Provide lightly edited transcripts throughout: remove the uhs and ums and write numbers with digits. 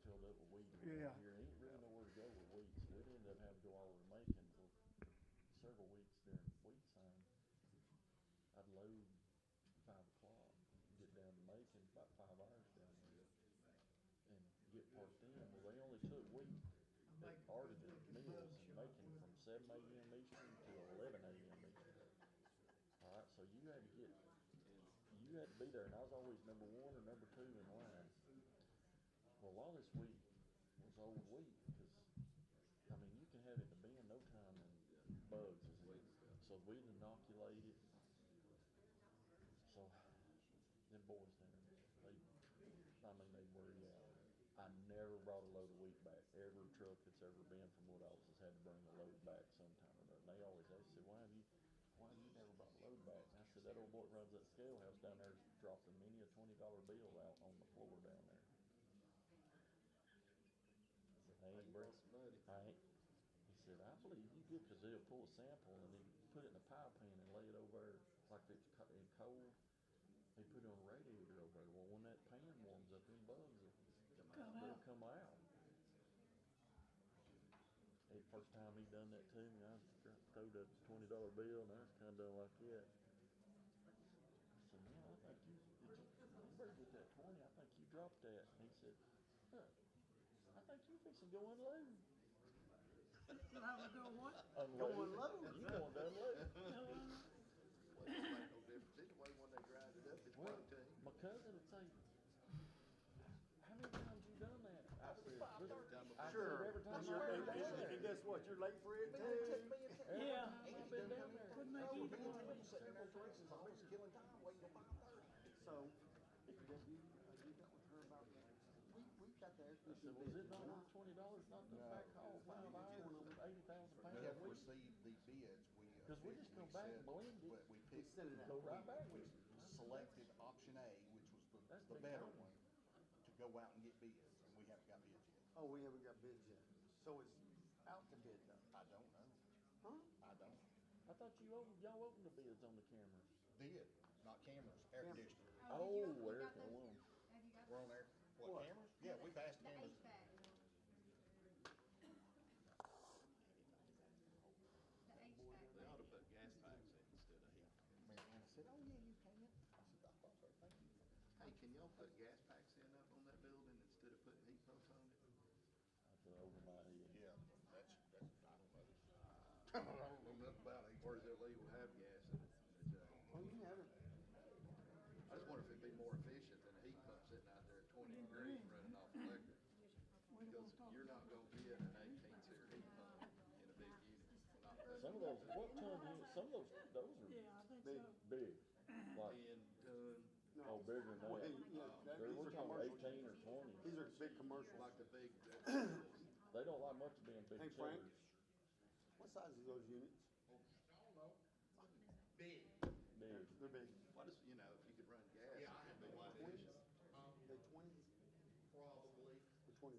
filled up with weeds Yeah. here. Ain't really nowhere to go with weeds. So we'd end up having to go all over to Macon for several weeks during weed time. I'd load 5 o'clock, get down to Macon, about 5 hours down there, and get parked in. Well, they only took wheat at Artisan Mills in Macon from 7 a.m. Eastern to 11 a.m. Eastern. All right, so you had to be there, and I was always number one or number two in line. Well, a lot of this wheat was old wheat because, I mean, you can have it in the bin no time and bugs is in it. So we'd inoculate it. So them boys there, they wear you out. I never brought a load of wheat back. Every truck that's ever been from Woodalls has had to bring a load back sometime or another. And they always ask, why have you never brought a load back? And I said, that old boy that runs that scale house down there dropped many a $20 bill out on the floor down there. I said, I ain't. He said, I believe you did, because they'll pull a sample and then put it in a pie pan and lay it over there like it's in cold. They put it on a radiator over there. Well, when that pan warms up, them bugs they'll come out. The first time he done that to me, I throwed that $20 bill, and I was kind of done like that. I said, "Man, I think you better get that 20. I think you dropped that." And he said, "Huh, I think you fixing to go unload." I was doing what? Unload. Going low. You going to unload? Well, it don't make no difference anyway when they grind it up. It's protein. My cousin would say, "How many times you done that?" I said, Sure. every time I've been down there. And guess what? You're late for it too. Yeah. I've been down there. Couldn't make either one. Sitting there for instance, I was killing time waiting till 5:30. So, you dealt with her about that. We got there. I said, "Was it not worth $20 not to back haul 5 hours and 80,000 pounds?" We have received the bids. Because we just come back and blend it. We picked, Go right back. we selected option A, which was the better one, to go out and get bids, and we haven't got bids yet. Oh, we haven't got bids yet. So it's out to bid though. I don't know. Huh? I don't. I thought y'all opened the bids on the cameras. Did, not cameras, air conditioning. Oh, you where got can those- one? Have you got We're on there. What, cameras? Yeah, we passed the cameras. HVAC? The HVAC. They ought to put gas packs in instead of heat. Mary Ann said, oh yeah, you can. I said, I thought so, thank you. Hey, can y'all put gas packs in up on that building instead of putting heat pumps on it? That's over my head. Yeah, that's, I don't know. I don't know nothing about it. Or is it legal to have gas in it? Oh, you can have it. I just wonder if it'd be more efficient than a heat pump sitting out there at 20 degrees running off electric. Because you're not gonna get an 18-series heat pump in a big unit. Not that Some of those, what ton units, some of those are Yeah, I think big, so. big. Like, 10 ton, oh, bigger than Well, that. yeah, They're, these we're are talking commercial. 18 or 20. These are big commercials. like the big, They don't like much of being big Hey, Frank, chillers. what size are those units? Big. Big. They're big. what is, you know, if you could run gas. Yeah, I have no idea. They're 20s? Probably. They're 20.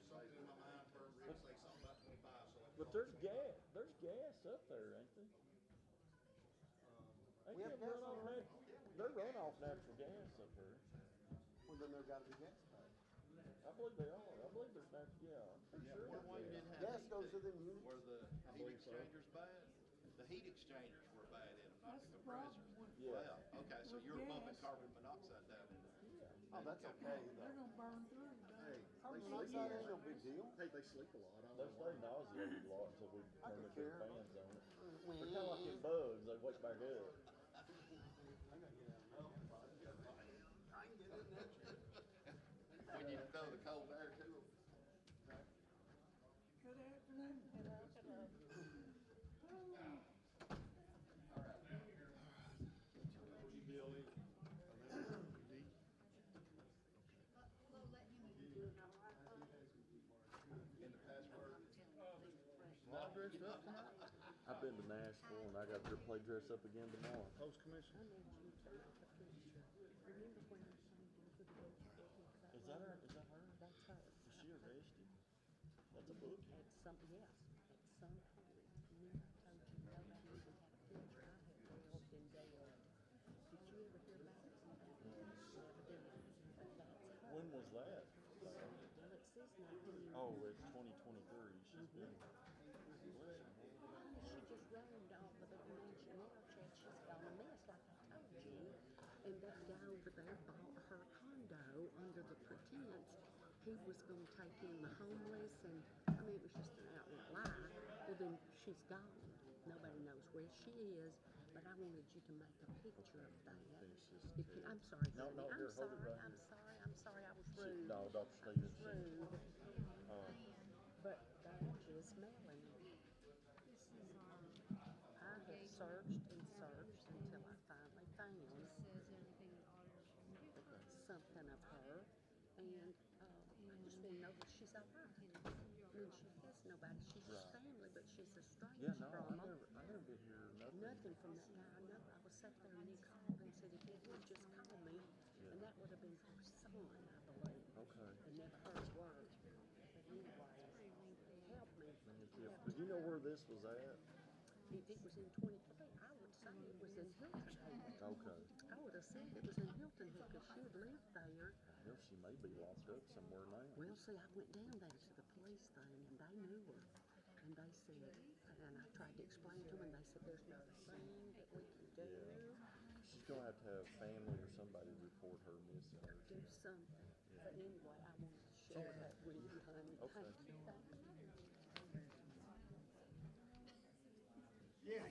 Something in my mind for Rick say something about 25, so. But there's gas up there, ain't there? We have gas on there. They run off natural gas up there. Well, then there gotta be gas back. I believe they are. I believe there's natural, yeah, I'm pretty sure. Wonder why you didn't have Gas heat goes to there? them units. Were the heat believe so. exchangers bad? The heat exchangers were bad in them, not the That's the compressors. problem with- Well, okay, so with you're pumping gas. carbon monoxide down in there. Oh, that's okay They're though. gonna burn through. Hey, Carbon monoxide ain't no big deal. Hey, they sleep a lot. I They don't stay know. nauseated a lot until we I turn could their care. fans on it. They're kind of like in bugs, they wake back up. I gotta get out. I can get in there. When you throw the cold air to them. Good afternoon. We'll let him. In the password. Not dressed up tonight? I've been to Nashville and I got to play dress up again tomorrow. Post commission? Remember when I signed in for the vote? Is that her? Is that her? That's her. Is she arrested? That's a book. At some, yes, at some point, remember I told you nobody even had a picture. I had helped in jail. Did you ever hear about it? Never did. But that's her. When was that? Alexis, 19. Oh, it's 2023. She's been. Bless her. She just rolled off of the mansion now, Chad. She's got a mess, like I told you. And that guy over there bought her condo under the pretense he was going to take in the homeless, and I mean, it was just an outright lie. Well, then she's gone. Nobody knows where she is, but I wanted you to make a picture of that. If you, I'm sorry, No, honey. here, hold it right I'm here. sorry. I'm sorry. I was rude. No, Dr. I was Stevenson. rude. Uh, But that is Melanie. This is our I have searched and searched until I finally found says everything the auditors can do. something of her, and I just want to know that she's all right. I mean, she has nobody. She's just family, but she's estranged yeah, no, from them. I never did hear nothing. Nothing from that guy. I know. I was sat there and he called and said if he would just call me, and that would have been her son, I believe. Okay. I never heard a word. But anyway, help me. Do you know where this was at? If it was in 23, I would say it was in Hilton Head. Okay. I would have said it was in Hilton Head because she had lived there. Well, she may be locked up somewhere now. Well, see, I went down there to the police thing, and they knew her. And they said, and I tried to explain to them, and they said, there's not a thing that we can do. Yeah. She's going to have family or somebody report her missing. Or Do something. But anyway, I wanted to share that with you, honey. Okay. Thank you. Yeah.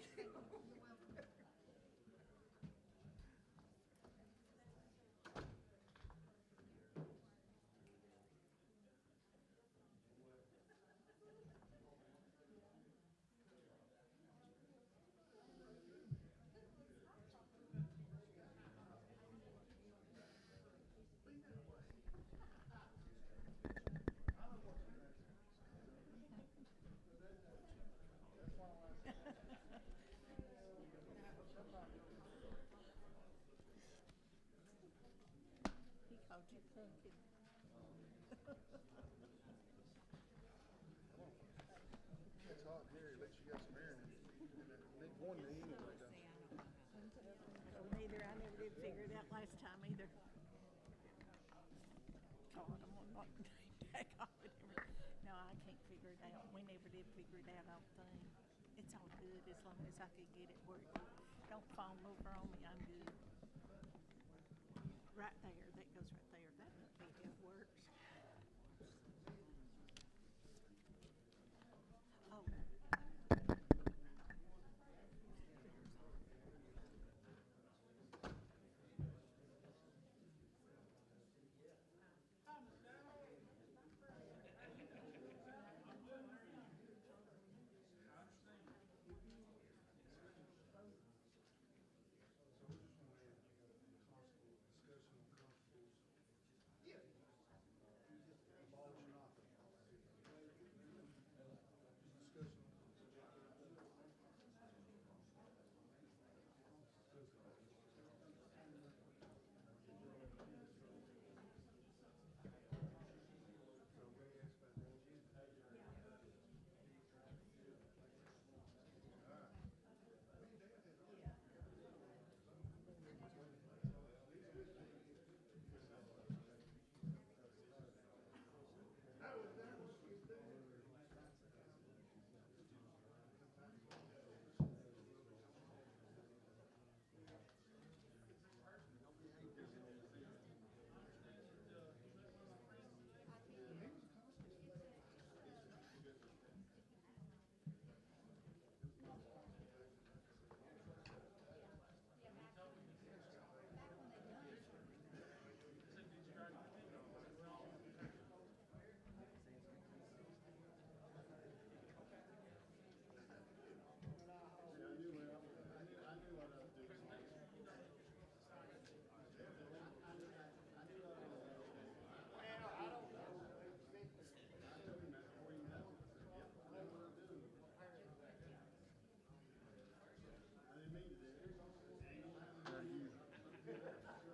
He called you pumpkin. It's hot here, at least you got some air in it. Need one to anyway, don't you? Well, neither. I never did figure it out last time either. God, I'm gonna knock the name tag off it. No, I can't figure it out. We never did figure it out, I don't think. It's all good as long as I could get it where it don't fall over on me. I'm good. Right there. That goes right there. That must be how it works. Oh.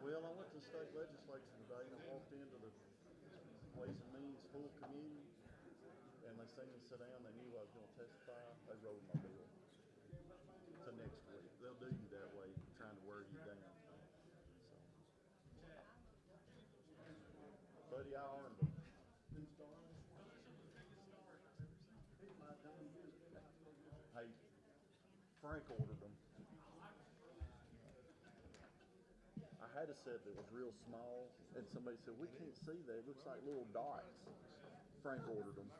Well, I went to the state legislature today and I walked into the Ways and Means full committee and they seen me sit down. They knew I was going to testify. They rolled my bill to next week. They'll do you that way, trying to wear you down. So. see, I earned them. Hey, Frank ordered them. I had a set that was real small, and somebody said, we can't see that. It looks like little dots. Frank ordered them.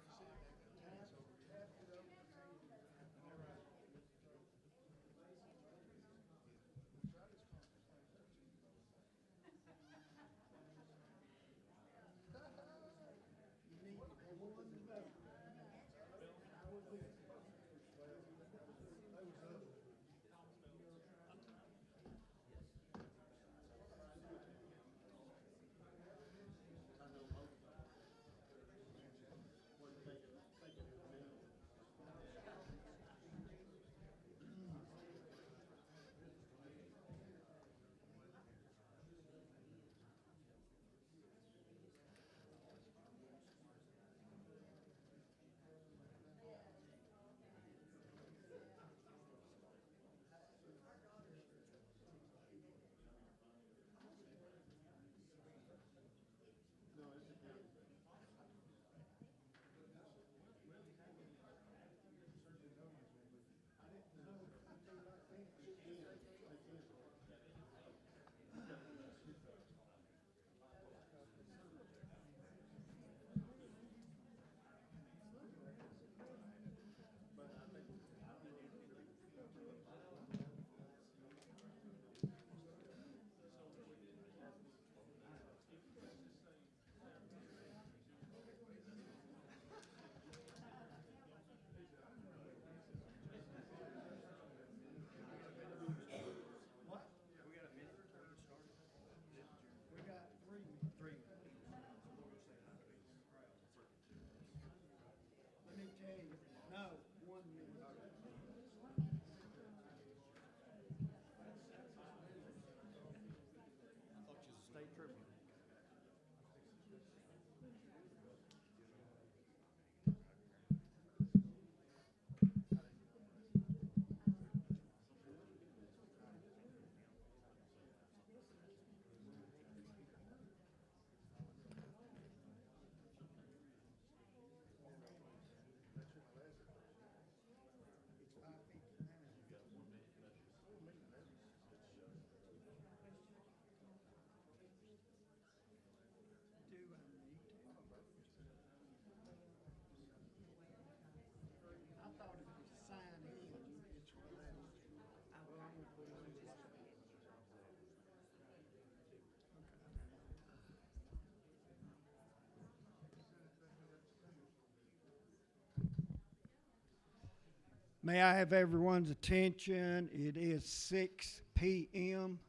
May I have everyone's attention? It is 6 p.m.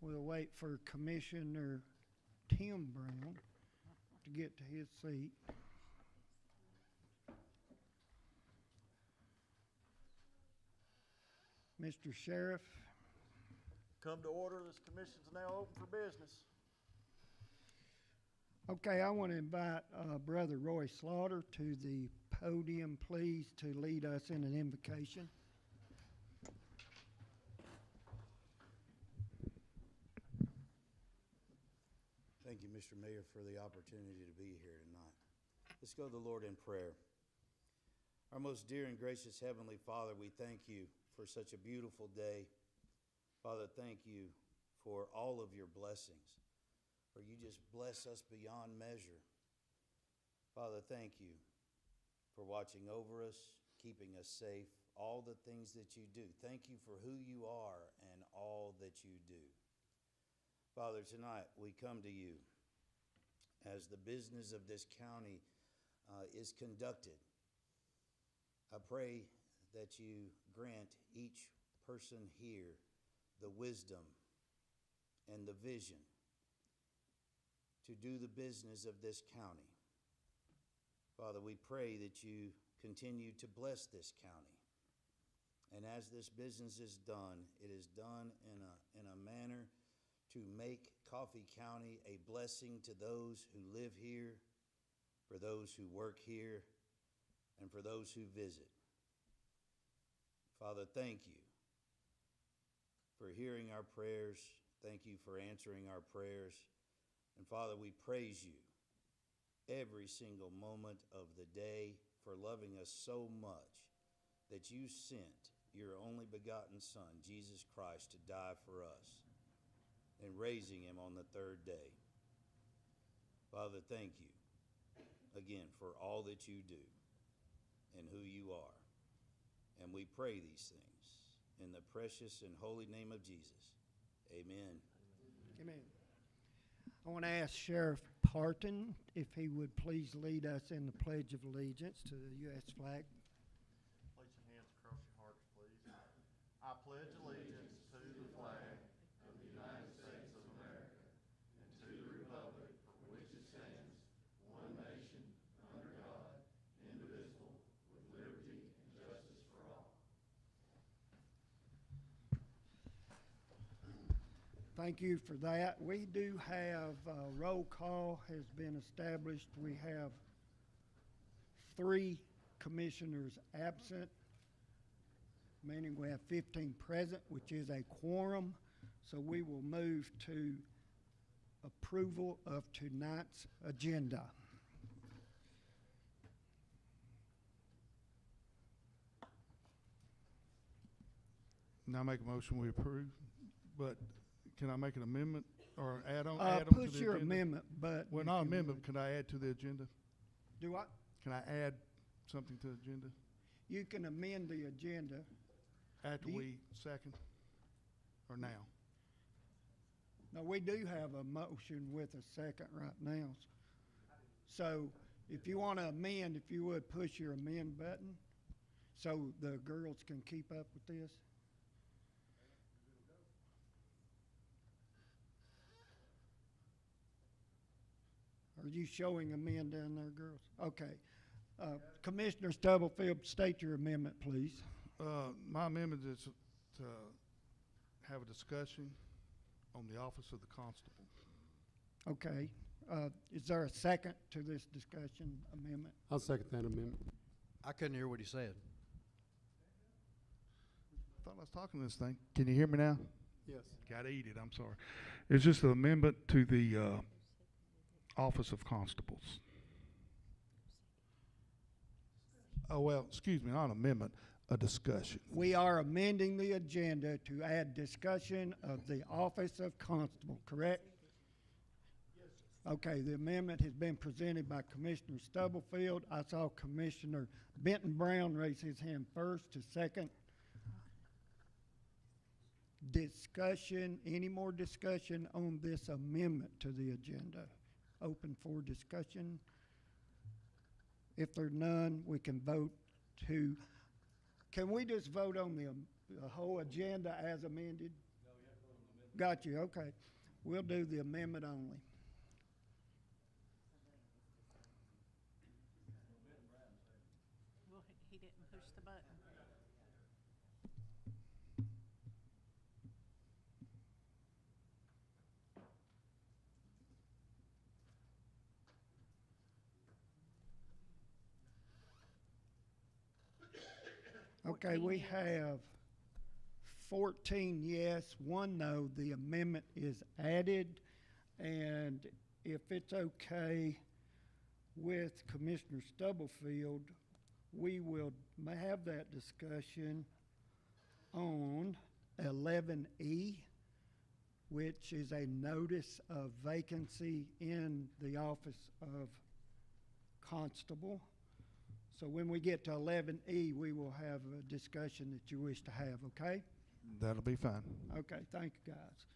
We'll wait for Commissioner Tim Brown to get to his seat. Mr. Sheriff. Come to order. This commission's now open for business. Okay, I want to invite Brother Roy Slaughter to the podium, please, to lead us in an invocation. Thank you, Mr. Mayor, for the opportunity to be here tonight. Let's go to the Lord in prayer. Our most dear and gracious Heavenly Father, we thank you for such a beautiful day. Father, thank you for all of your blessings, for you just bless us beyond measure. Father, thank you for watching over us, keeping us safe, all the things that you do. Thank you for who you are and all that you do. Father, tonight we come to you as the business of this county is conducted. I pray that you grant each person here the wisdom and the vision to do the business of this county. Father, we pray that you continue to bless this county. And as this business is done, it is done in a manner to make Coffee County a blessing to those who live here, for those who work here, and for those who visit. Father, thank you for hearing our prayers. Thank you for answering our prayers. And Father, we praise you every single moment of the day for loving us so much that you sent your only begotten Son, Jesus Christ, to die for us and raising him on the third day. Father, thank you again for all that you do and who you are. And we pray these things in the precious and holy name of Jesus. Amen. Amen. I want to ask Sheriff Parton if he would please lead us in the Pledge of Allegiance to the U.S. flag. Place your hands across your hearts, please. I pledge allegiance to the flag of the United States of America and to the republic for which it stands, one nation, under God, indivisible, with liberty and justice for all. Thank you for that. We do have roll call has been established. We have 3 commissioners absent, meaning we have 15 present, which is a quorum. So we will move to approval of tonight's agenda. Now make a motion we approve, but can I make an amendment or add on? Push your amendment button. Well, if not you amendment, would. can I add to the agenda? Do what? Can I add something to the agenda You can amend the agenda. after Do you- we second or now? No, we do have a motion with a second right now. So if you want to amend, if you would push your amend button so the girls can keep up with this. Are you showing amend down there, girls? Okay. Commissioner Stubblefield, state your amendment, please. My amendment is to have a discussion on the office of the constable. Okay. Is there a second to this discussion amendment? I'll second that amendment. I couldn't hear what he said. Thought I was talking to this thing. Can you hear me now? Yes. Gotta eat it, I'm sorry. It's just an amendment to the office of constables. Oh, well, excuse me, not an amendment, a discussion. We are amending the agenda to add discussion of the office of constable, correct? Okay, the amendment has been presented by Commissioner Stubblefield. I saw Commissioner Benton Brown raise his hand first to second. Discussion, any more discussion on this amendment to the agenda? Open for discussion. If there's none, we can vote to, can we just vote on the whole agenda as amended? No, we have to vote on the amendment. Got you, okay. We'll do the amendment only. Well, he didn't push the button. Okay, we have 14 yes, 1 no. The amendment is added. And if it's okay with Commissioner Stubblefield, we will have that discussion on 11E, which is a notice of vacancy in the office of constable. So when we get to 11E, we will have a discussion that you wish to have, okay? That'll be fine. Okay, thank you, guys.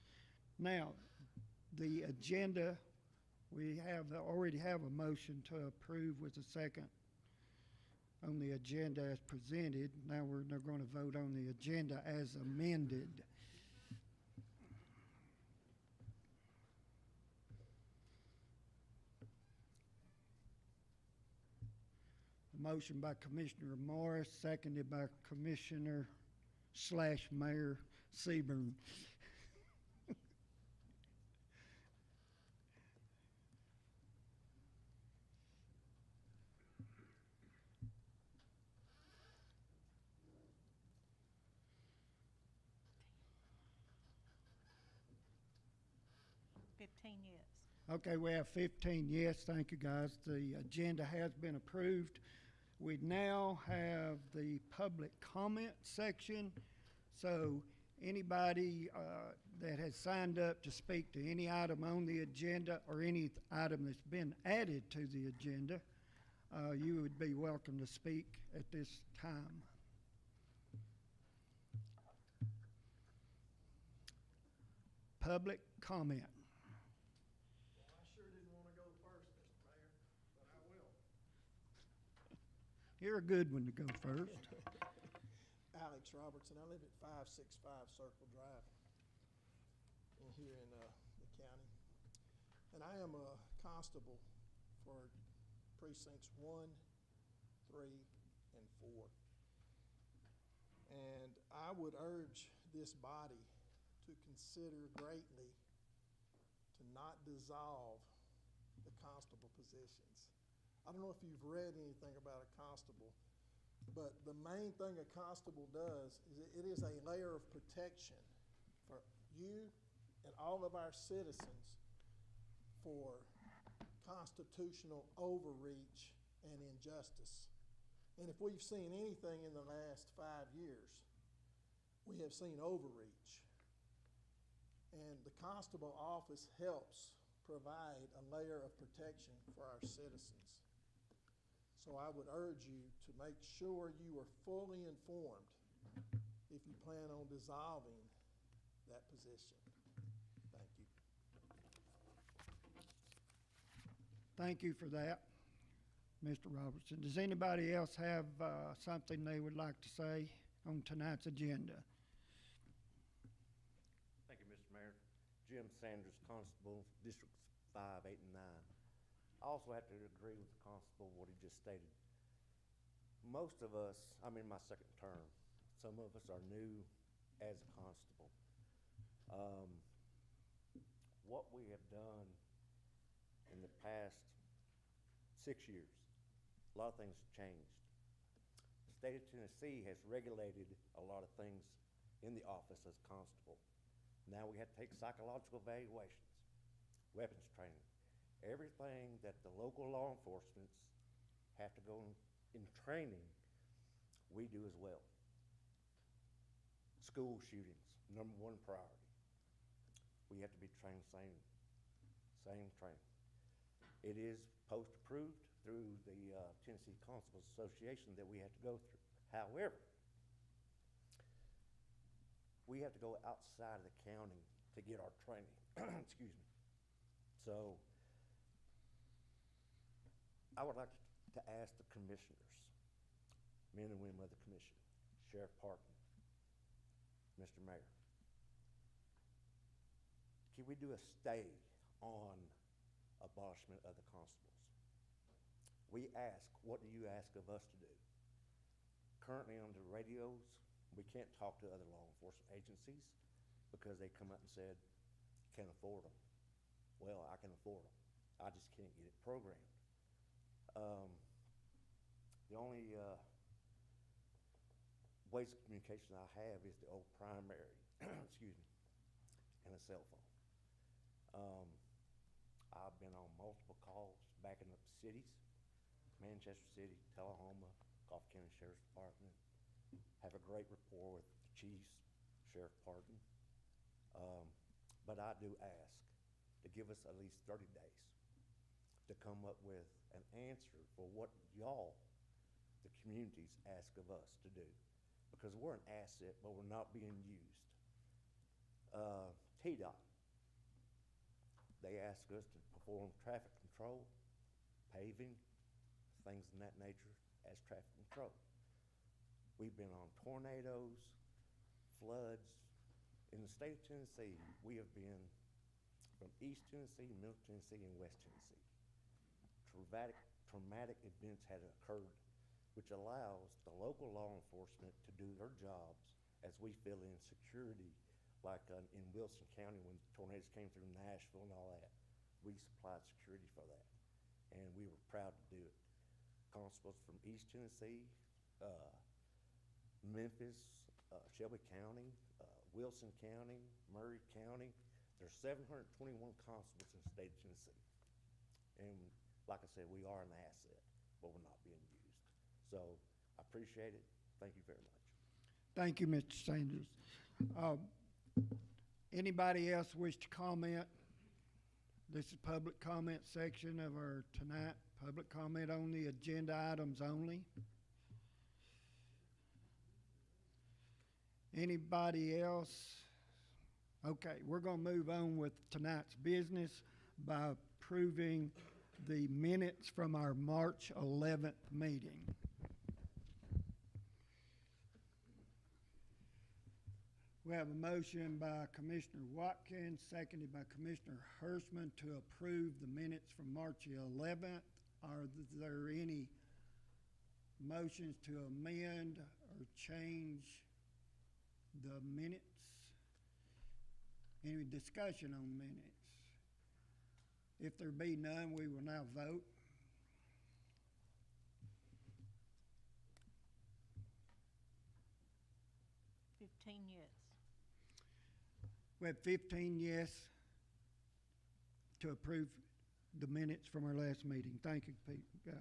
Now, the agenda, we have, already have a motion to approve with a second on the agenda as presented. Now we're going to vote on the agenda as amended. Motion by Commissioner Morris, seconded by Commissioner/Mayor Seaburn. 15 yes. Okay, we have 15 yes. Thank you, guys. The agenda has been approved. We now have the public comment section. So anybody that has signed up to speak to any item on the agenda or any item that's been added to the agenda, you would be welcome to speak at this time. Public comment. Well, I sure didn't want to go first, Mr. Mayor, but I will. You're a good one to go first. Alex Robertson, I live at 565 Circle Drive here in the county. And I am a constable for precincts 1, 3, and 4. And I would urge this body to consider greatly to not dissolve the constable positions. I don't know if you've read anything about a constable, but the main thing a constable does is it is a layer of protection for you and all of our citizens for constitutional overreach and injustice. And if we've seen anything in the last 5 years, we have seen overreach. And the constable office helps provide a layer of protection for our citizens. So I would urge you to make sure you are fully informed if you plan on dissolving that position. Thank you. Thank you for that, Mr. Robertson. Does anybody else have something they would like to say on tonight's agenda? Thank you, Mr. Mayor. Jim Sanders, Constable, Districts 5, 8, and 9. I also have to agree with the Constable, what he just stated. Most of us, I'm in my second term. Some of us are new as a constable. What we have done in the past 6 years, a lot of things have changed. The state of Tennessee has regulated a lot of things in the office as constable. Now we have to take psychological evaluations, weapons training, everything that the local law enforcement have to go in training, we do as well. School shootings, #1 priority. We have to be trained same training. It is post-approved through the Tennessee Constables Association that we have to go through. However, we have to go outside of the county to get our training. Excuse me. So I would like to ask the commissioners, men and women of the commission, Sheriff Parton, Mr. Mayor, can we do a stay on abolishment of the constables? We ask, what do you ask of us to do? Currently on the radios, we can't talk to other law enforcement agencies because they come out and said, can't afford them. Well, I can afford them. I just can't get it programmed. The only ways of communication I have is the old primary, excuse me, and a cell phone. I've been on multiple calls backing up cities, Manchester City, Tullahoma, Gulf County Sheriff's Department. Have a great rapport with the chiefs, Sheriff Parton. But I do ask to give us at least 30 days to come up with an answer for what y'all, the communities, ask of us to do. Because we're an asset, but we're not being used. TDOT, they ask us to perform traffic control, paving, things in that nature as traffic control. We've been on tornadoes, floods. In the state of Tennessee, we have been from East Tennessee, Middle Tennessee, and West Tennessee. Traumatic events had occurred, which allows the local law enforcement to do their jobs as we fill in security, like in Wilson County when tornadoes came through Nashville and all that. We supplied security for that, and we were proud to do it. Constables from East Tennessee, Memphis, Shelby County, Wilson County, Murray County, There's 721 constables in the state of Tennessee. And like I said, we are an asset, but we're not being used. So I appreciate it. Thank you very much. Thank you, Mr. Sanders. Anybody else wish to comment? This is public comment section of our tonight. Public comment on the agenda items only. Anybody else? Okay, we're going to move on with tonight's business by approving the minutes from our March 11th meeting. We have a motion by Commissioner Watkins, seconded by Commissioner Hirschman to approve the minutes from March 11th. Are there any motions to amend or change the minutes? Any discussion on minutes? If there be none, we will now vote. Yes. We have 15 yes to approve the minutes from our last meeting. Thank you, guys.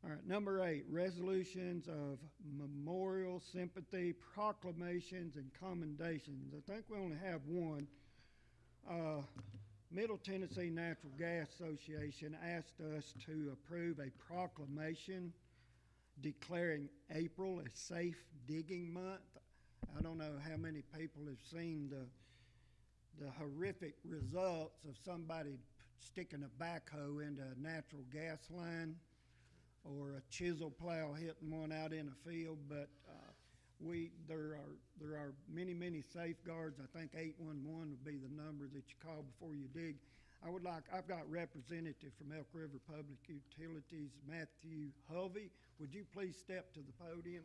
All right, number 8, resolutions of memorial, sympathy, proclamations, and commendations. I think we only have one. Middle Tennessee Natural Gas Association asked us to approve a proclamation declaring April a safe digging month. I don't know how many people have seen the horrific results of somebody sticking a backhoe into a natural gas line or a chisel plow hitting one out in a field, but there are many safeguards. I think 811 would be the number that you call before you dig. I've got representative from Elk River Public Utilities, Matthew Hovey. Would you please step to the podium?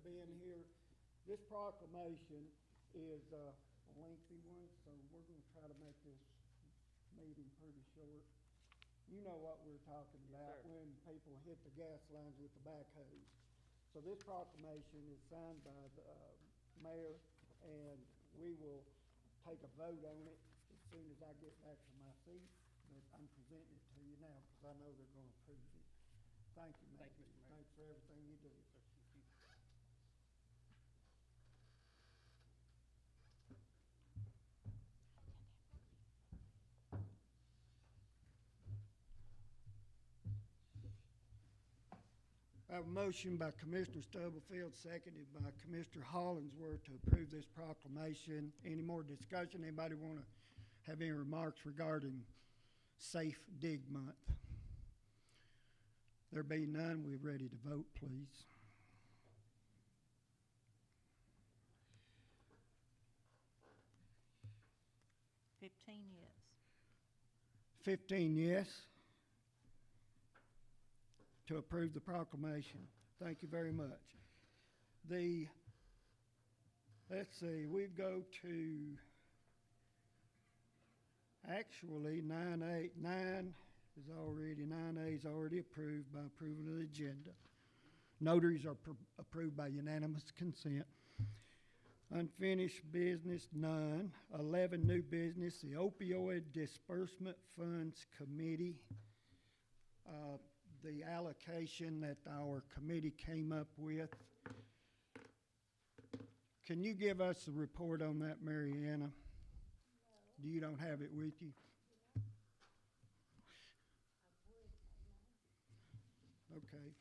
Being here. This proclamation is a lengthy one, so we're going to try to make this meeting pretty short. You know what we're talking about when people hit the gas lines with the backhoes. So this proclamation is signed by the mayor, and we will take a vote on it as soon as I get back to my seat. But I'm presenting it to you now because I know they're going to approve it. Thank you, Mayor. Thank you, Mr. Mayor. Thanks for everything you do. I have a motion by Commissioner Stubblefield, seconded by Commissioner Hollingsworth to approve this proclamation. Any more discussion? Anybody want to have any remarks regarding Safe Dig Month? There be none, we're ready to vote, please. Yes. 15 yes to approve the proclamation. Thank you very much. Let's see, we go to actually 9A. 9A is already approved by approval of the agenda. Notaries are approved by unanimous consent. Unfinished business, none. 11, new business, the Opioid Disbursement Funds Committee. The allocation that our committee came up with. Can you give us a report on that, Mariana? No. You don't have it with you? Okay.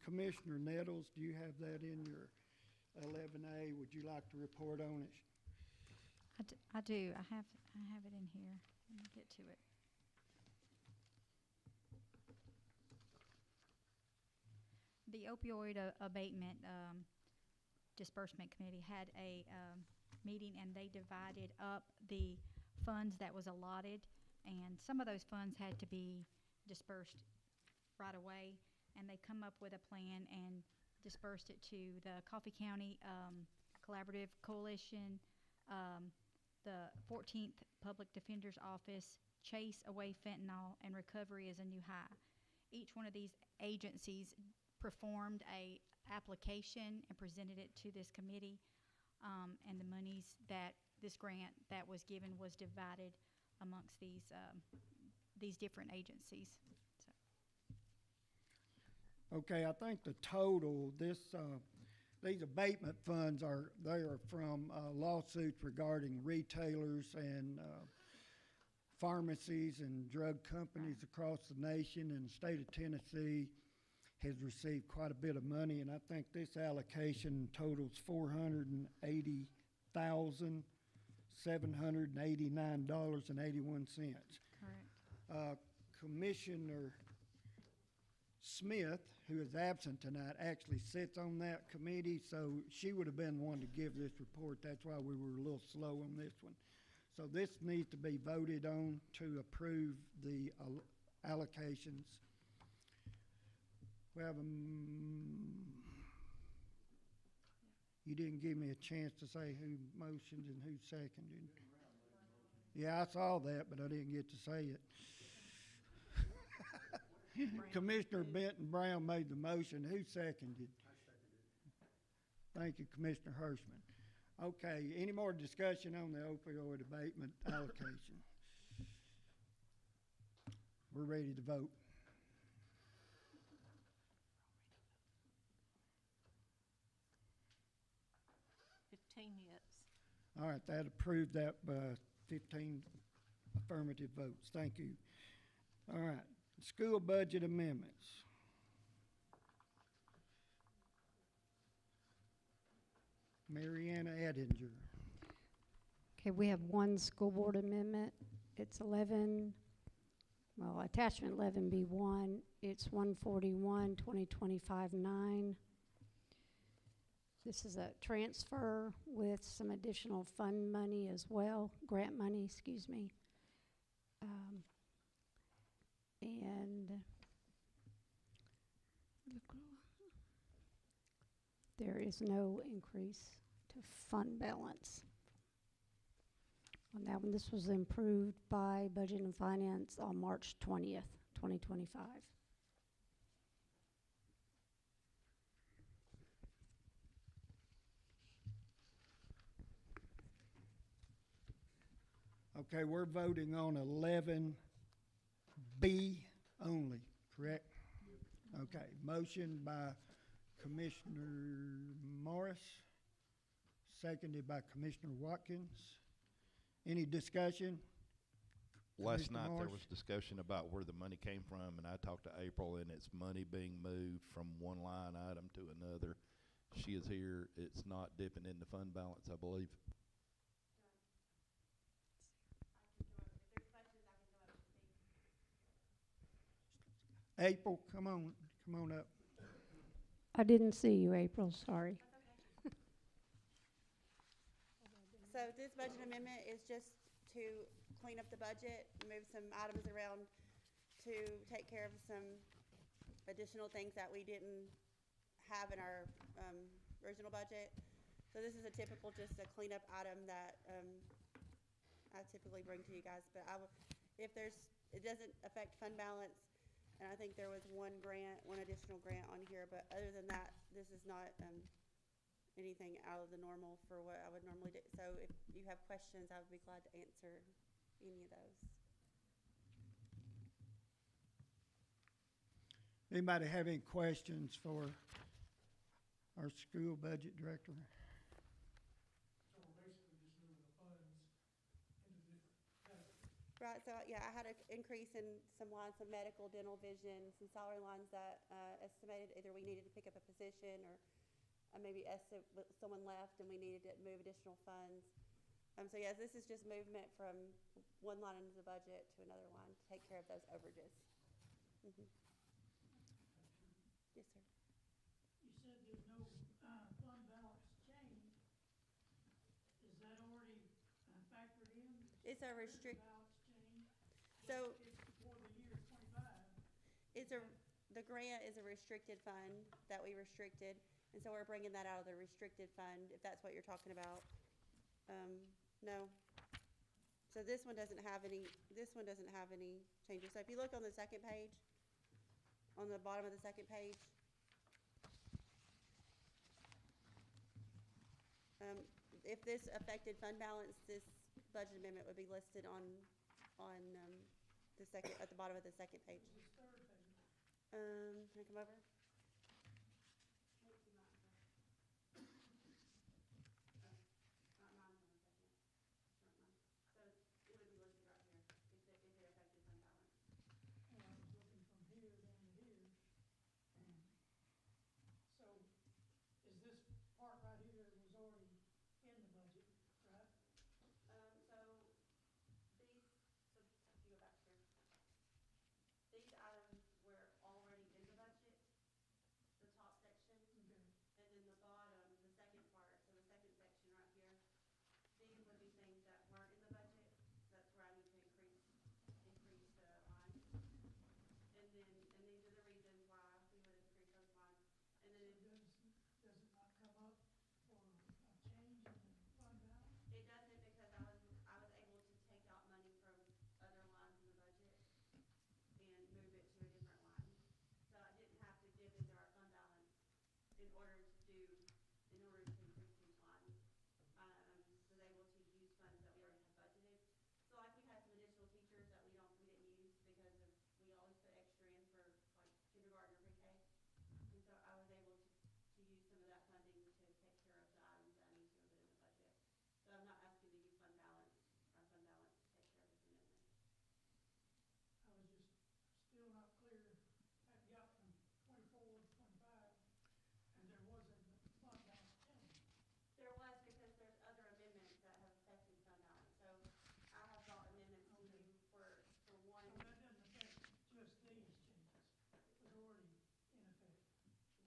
Commissioner Nettles, do you have that in your 11A? Would you like to report on it? I do. I have it in here. Let me get to it. The Opioid Abatement Disbursement Committee had a meeting, and they divided up the funds that was allotted, and some of those funds had to be dispersed right away, and they come up with a plan and dispersed it to the Coffee County Collaborative Coalition, the 14th Public Defender's Office, Chase Away Fentanyl, and Recovery is a New High. Each one of these agencies performed a application and presented it to this committee, and the monies that this grant that was given was divided amongst these different agencies. So. Okay, I think the total, these abatement funds they are from lawsuits regarding retailers and pharmacies and drug companies across the nation, and the state of Tennessee has received quite a bit of money, and I think this allocation totals $480,789.81. Correct. Commissioner Smith, who is absent tonight, actually sits on that committee, so she would have been one to give this report. That's why we were a little slow on this one. So this needs to be voted on to approve the allocations. We have you didn't give me a chance to say who motioned and who seconded. Yeah, I saw that, but I didn't get to say it. Commissioner Benton Brown made the motion. Who seconded? I seconded. Thank you, Commissioner Hirschman. Okay, any more discussion on the opioid abatement allocation? We're ready to vote. Yes. All right, that approved that by 15 affirmative votes. Thank you. All right, school budget amendments. Mariana Edinger. Okay, we have one school board amendment. It's attachment 11B1. It's 141, 2025-9. This is a transfer with some additional fund money as well, grant money, excuse me. And there is no increase to fund balance on that one. This was improved by Budget and Finance on March 20th, 2025. Okay, we're voting on 11B only, correct? Okay, motion by Commissioner Morris, seconded by Commissioner Watkins. Any discussion? Last Commissioner night there Morris? was discussion about where the money came from, and I talked to April, and it's money being moved from one line item to another. She is here. It's not dipping into fund balance, I believe. April, come on up. I didn't see you, April, sorry. So this budget amendment is just to clean up the budget, move some items around to take care of some additional things that we didn't have in our original budget. So this is a typical, just a cleanup item that I typically bring to you guys. But it doesn't affect fund balance. And I think there was one additional grant on here, but other than that, this is not anything out of the normal for what I would normally do. So if you have questions, I would be glad to answer any of those. Anybody have any questions for our school budget director? So we're basically just moving the funds into the category. Right, so yeah, I had an increase in some lines, some medical, dental, vision, some salary lines that estimated either we needed to pick up a position or maybe someone left and we needed to move additional funds. So yes, this is just movement from one line into the budget to another line to take care of those overages. Mm-hmm. Yes, sir. You said there's no fund balance change. Is that already factored in? It's a restrict. Balance change. So for the year 25. the grant is a restricted fund that we restricted, And so we're bringing that out of the restricted fund, if that's what you're talking about. No. So this one doesn't have any changes. So if you look on the second page, on the bottom of the second page, if this affected fund balance, this budget amendment would be listed on the second, at the bottom of the second page. This third page. Can I come over? Well, I was looking from here down to here. So, is this part right here was already in the budget, right? If you go back here, these items were already in the budget, the top section. Okay. And then the bottom, the second part, so the second section right here, these would be things that weren't in the budget. That's where I need to increase the lines. And these are the reasons why we would increase those lines. And then Does it not come up for a change in the fund balance? it doesn't, because I was able to take out money from other lines in the budget and move it to a different line. So I didn't have to dip into our fund balance in order to increase these lines. Was able to use funds that we already had budgeted. So like we had some additional teachers that we didn't use because we always put extra in for like kindergarten or pre-K. And so I was able to use some of that funding to take care of the items that I need to within the budget. So I'm not asking to use our fund balance to take care of this amendment. I was just still not clear, had got from 24 to 25, and there wasn't a fund balance change. There was, because there's other amendments that have affected fund balance. So I have brought amendments to you for one. So that doesn't affect just these changes. It was already in effect.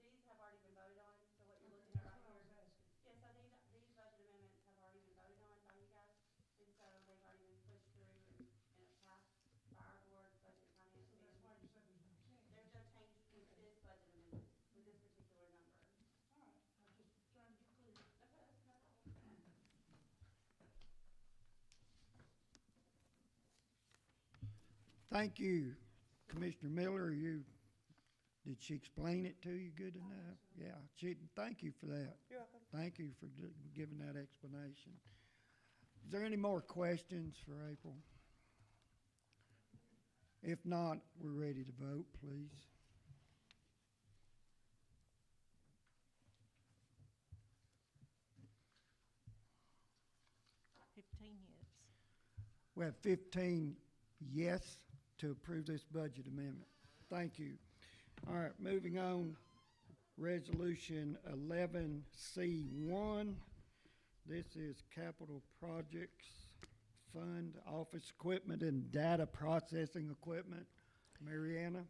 These have already been voted on, so what you're Okay, looking at that's right what I here. was asking. Yeah, so these budget amendments have already been voted on by you guys, and so they've already been pushed through and passed by our board, budget and finance. So that's why you said there's no change. There's no change with this budget amendment, with this particular number. All right, I was just trying to get clear. Okay, that's no problem. Thank you, Commissioner Miller. Did she explain it to you good enough? Yeah, thank you for that. You're welcome. Thank you for giving that explanation. Is there any more questions for April? If not, we're ready to vote, please. Yes. We have 15 yes to approve this budget amendment. Thank you. All right, moving on. Resolution 11C1. This is Capital Projects Fund, Office Equipment and Data Processing Equipment. Mariana?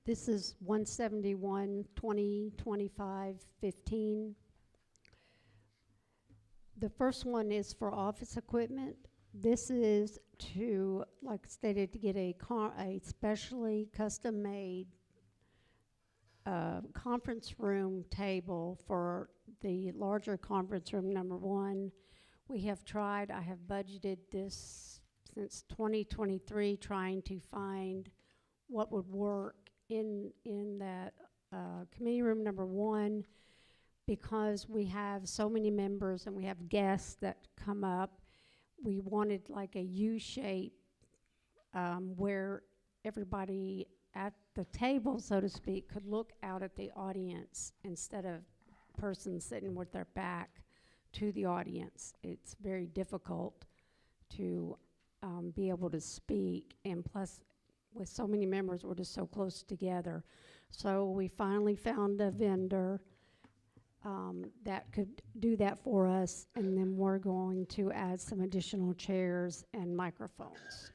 This is 171, 2025, 15. The first one is for office equipment. This is to, like stated, to get a specially custom-made conference room table for the larger conference room number 1. We have tried, I have budgeted this since 2023, trying to find what would work in that committee room number 1, because we have so many members and we have guests that come up. We wanted like a U shape where everybody at the table, so to speak, could look out at the audience instead of persons sitting with their back to the audience. It's very difficult to be able to speak, and plus with so many members, we're just so close together. So we finally found a vendor that could do that for us, and then we're going to add some additional chairs and microphones.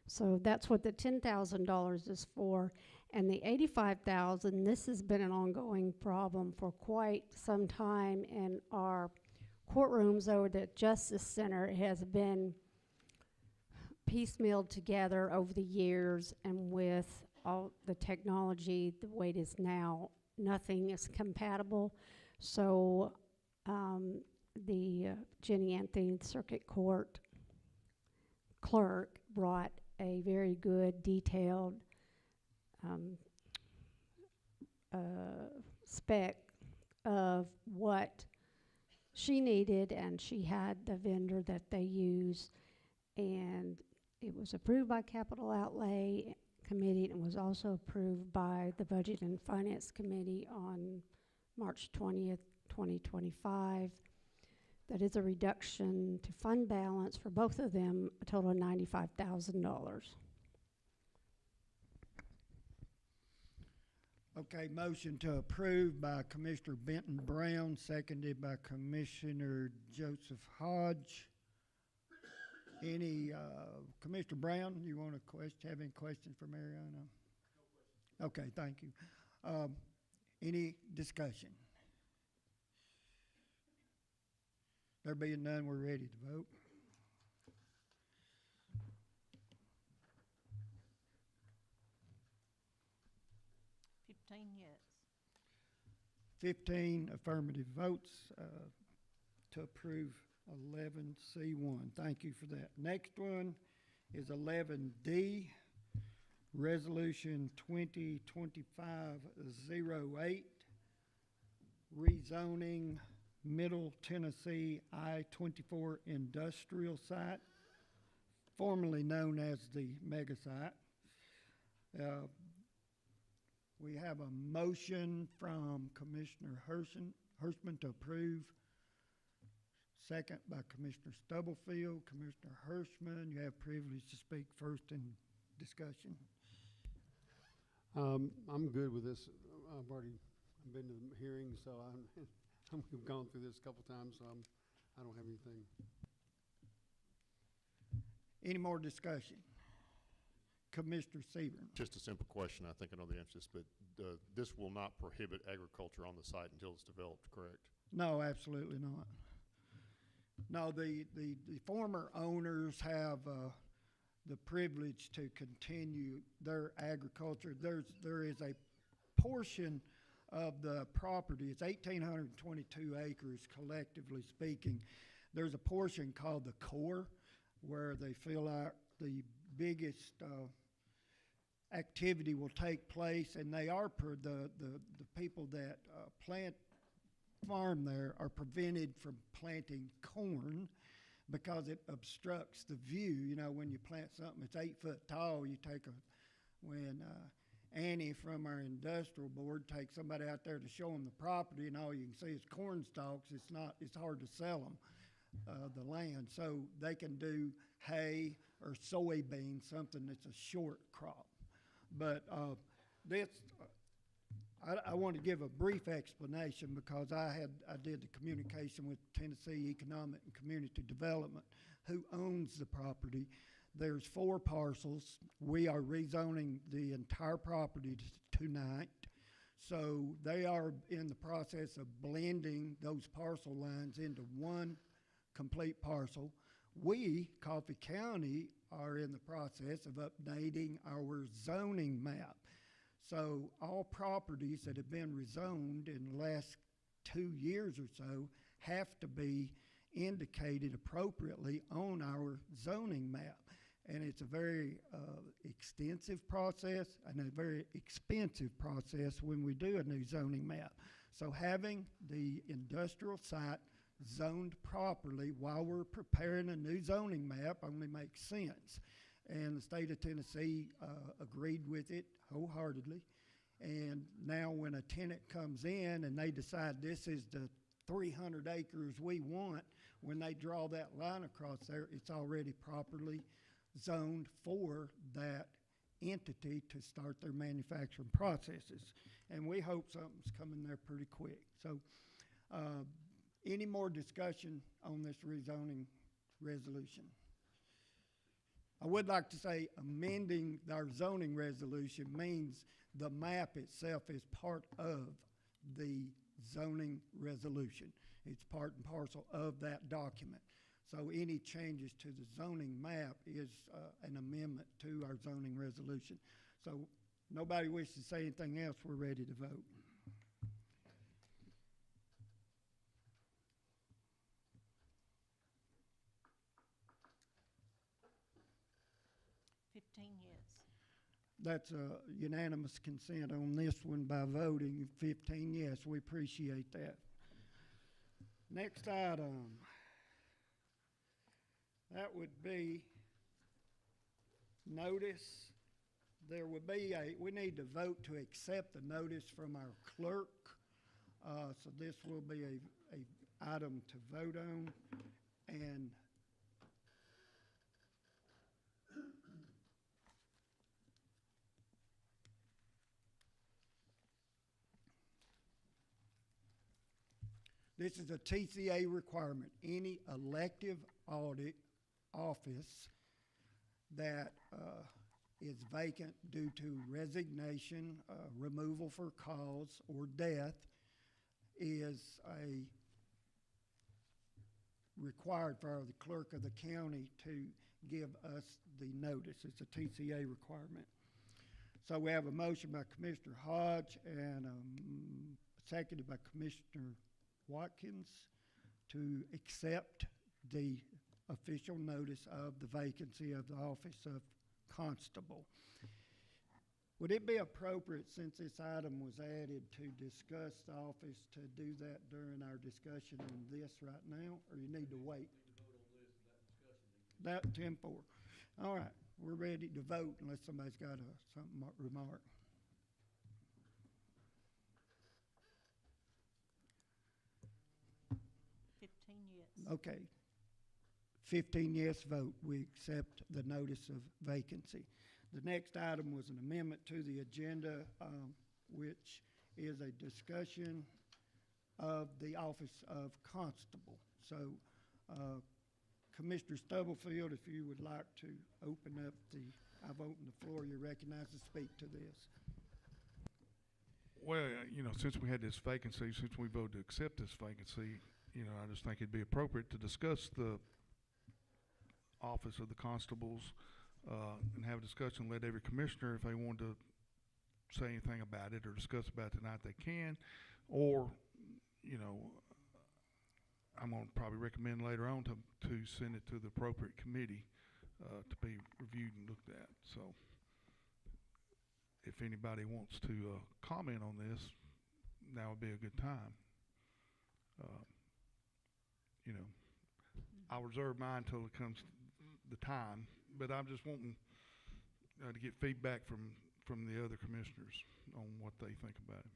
So that's what the $10,000 is for. And the $85,000, this has been an ongoing problem for quite some time, and our courtrooms over the Justice Center has been piecemealed together over the years, and with all the technology the way it is now, nothing is compatible. So the Jenny Anthony Circuit Court clerk brought a very good, detailed spec of what she needed, and she had the vendor that they use, and it was approved by Capital Outlay Committee and was also approved by the Budget and Finance Committee on March 20th, 2025. That is a reduction to fund balance for both of them, a total of $95,000. Okay, motion to approve by Commissioner Benton Brown, seconded by Commissioner Joseph Hodge. Any, Commissioner Brown, you want to have any questions for Mariana? No questions. Okay, thank you. Any discussion? There being none, we're ready to vote. Yes. 15 affirmative votes to approve 11C1. Thank you for that. Next one is 11D, Resolution 2025-08, rezoning Middle Tennessee I-24 industrial site, formerly known as the mega site. We have a motion from Commissioner Hirschman to approve. Second by Commissioner Stubblefield. Commissioner Hirschman, you have privilege to speak first in discussion. I'm good with this. I've already been to the hearing, so we've gone through this a couple times, so I don't have anything. Any more discussion? Commissioner Seaborn. Just a simple question. I think I know the answer to this, but this will not prohibit agriculture on the site until it's developed, correct? No, absolutely not. No, the former owners have the privilege to continue their agriculture. There is a portion of the property, it's 1,822 acres collectively speaking. There's a portion called the core where they feel like the biggest activity will take place, and they are the people that farm there are prevented from planting corn because it obstructs the view. You know, when you plant something that's 8 foot tall, you take when Annie from our industrial board takes somebody out there to show them the property, and all you can see is corn stalks. It's hard to sell them the land, so they can do hay or soybeans, something that's a short crop. But I want to give a brief explanation because I did the communication with Tennessee Economic and Community Development, who owns the property. There's 4 parcels. We are rezoning the entire property tonight. So they are in the process of blending those parcel lines into one complete parcel. We, Coffee County, are in the process of updating our zoning map. So all properties that have been rezoned in the last 2 years or so have to be indicated appropriately on our zoning map. And it's a very extensive process and a very expensive process when we do a new zoning map. So having the industrial site zoned properly while we're preparing a new zoning map only makes sense. And the state of Tennessee agreed with it wholeheartedly. And now when a tenant comes in and they decide this is the 300 acres we want, when they draw that line across there, it's already properly zoned for that entity to start their manufacturing processes. And we hope something's coming there pretty quick. So any more discussion on this rezoning resolution? I would like to say amending our zoning resolution means the map itself is part of the zoning resolution. It's part and parcel of that document. So any changes to the zoning map is an amendment to our zoning resolution. So nobody wishes to say anything else, we're ready to vote. 15 yes. That's a unanimous consent on this one by voting 15 yes. We appreciate that. Next item, that would be notice. There would be we need to vote to accept the notice from our clerk. So this will be a item to vote on. And this is a TCA requirement. Any elective audit office that is vacant due to resignation, removal for cause, or death is required for the clerk of the county to give us the notice. It's a TCA requirement. So we have a motion by Commissioner Hodge and seconded by Commissioner Watkins to accept the official notice of the vacancy of the office of Constable. Would it be appropriate, since this item was added, to discuss the office, to do that during our discussion on this right now, or you need to wait? That 10-4. All right, we're ready to vote unless somebody's got something remark. Okay. 15 yes vote. We accept the notice of vacancy. The next item was an amendment to the agenda, which is a discussion of the office of Constable. So, Commissioner Stubblefield, if you would like to open up I've opened the floor. You're recognized to speak to this. Well, since we had this vacancy, since we voted to accept this vacancy, I just think it'd be appropriate to discuss the office of the constables and have a discussion. Let every commissioner, if they want to say anything about it or discuss about it tonight, they can. Or, I'm going to probably recommend later on to send it to the appropriate committee to be reviewed and looked at. So if anybody wants to comment on this, now would be a good time. I'll reserve mine until it comes the time, but I'm just wanting to get feedback from the other commissioners on what they think about it.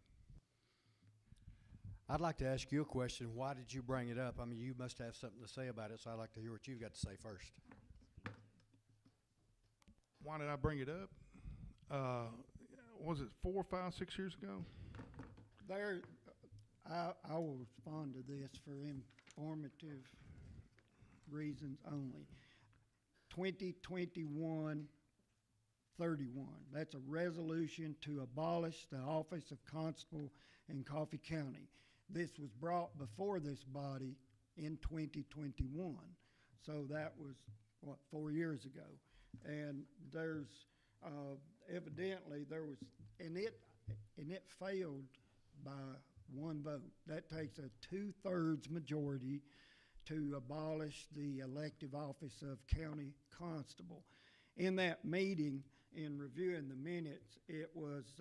I'd like to ask you a question. Why did you bring it up? I mean, you must have something to say about it, so I'd like to hear what you've got to say first. Why did I bring it up? Was it 4, 5, 6 years ago? I will respond to this for informative reasons only. 2021-31. That's a resolution to abolish the office of Constable in Coffee County. This was brought before this body in 2021. So that was, 4 years ago. And there's, evidently there was, and it failed by one vote. That takes a 2/3 majority to abolish the elective office of county constable. In that meeting, in reviewing the minutes, it was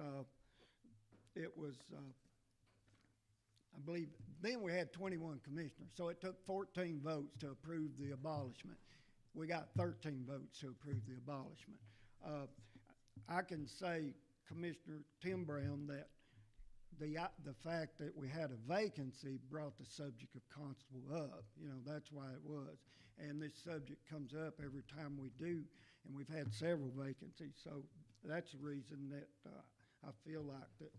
I believe, then we had 21 commissioners, so it took 14 votes to approve the abolishment. We got 13 votes to approve the abolishment. I can say, Commissioner Tim Brown, that the fact that we had a vacancy brought the subject of constable up. That's why it was. And this subject comes up every time we do, and we've had several vacancies. So that's the reason that I feel like that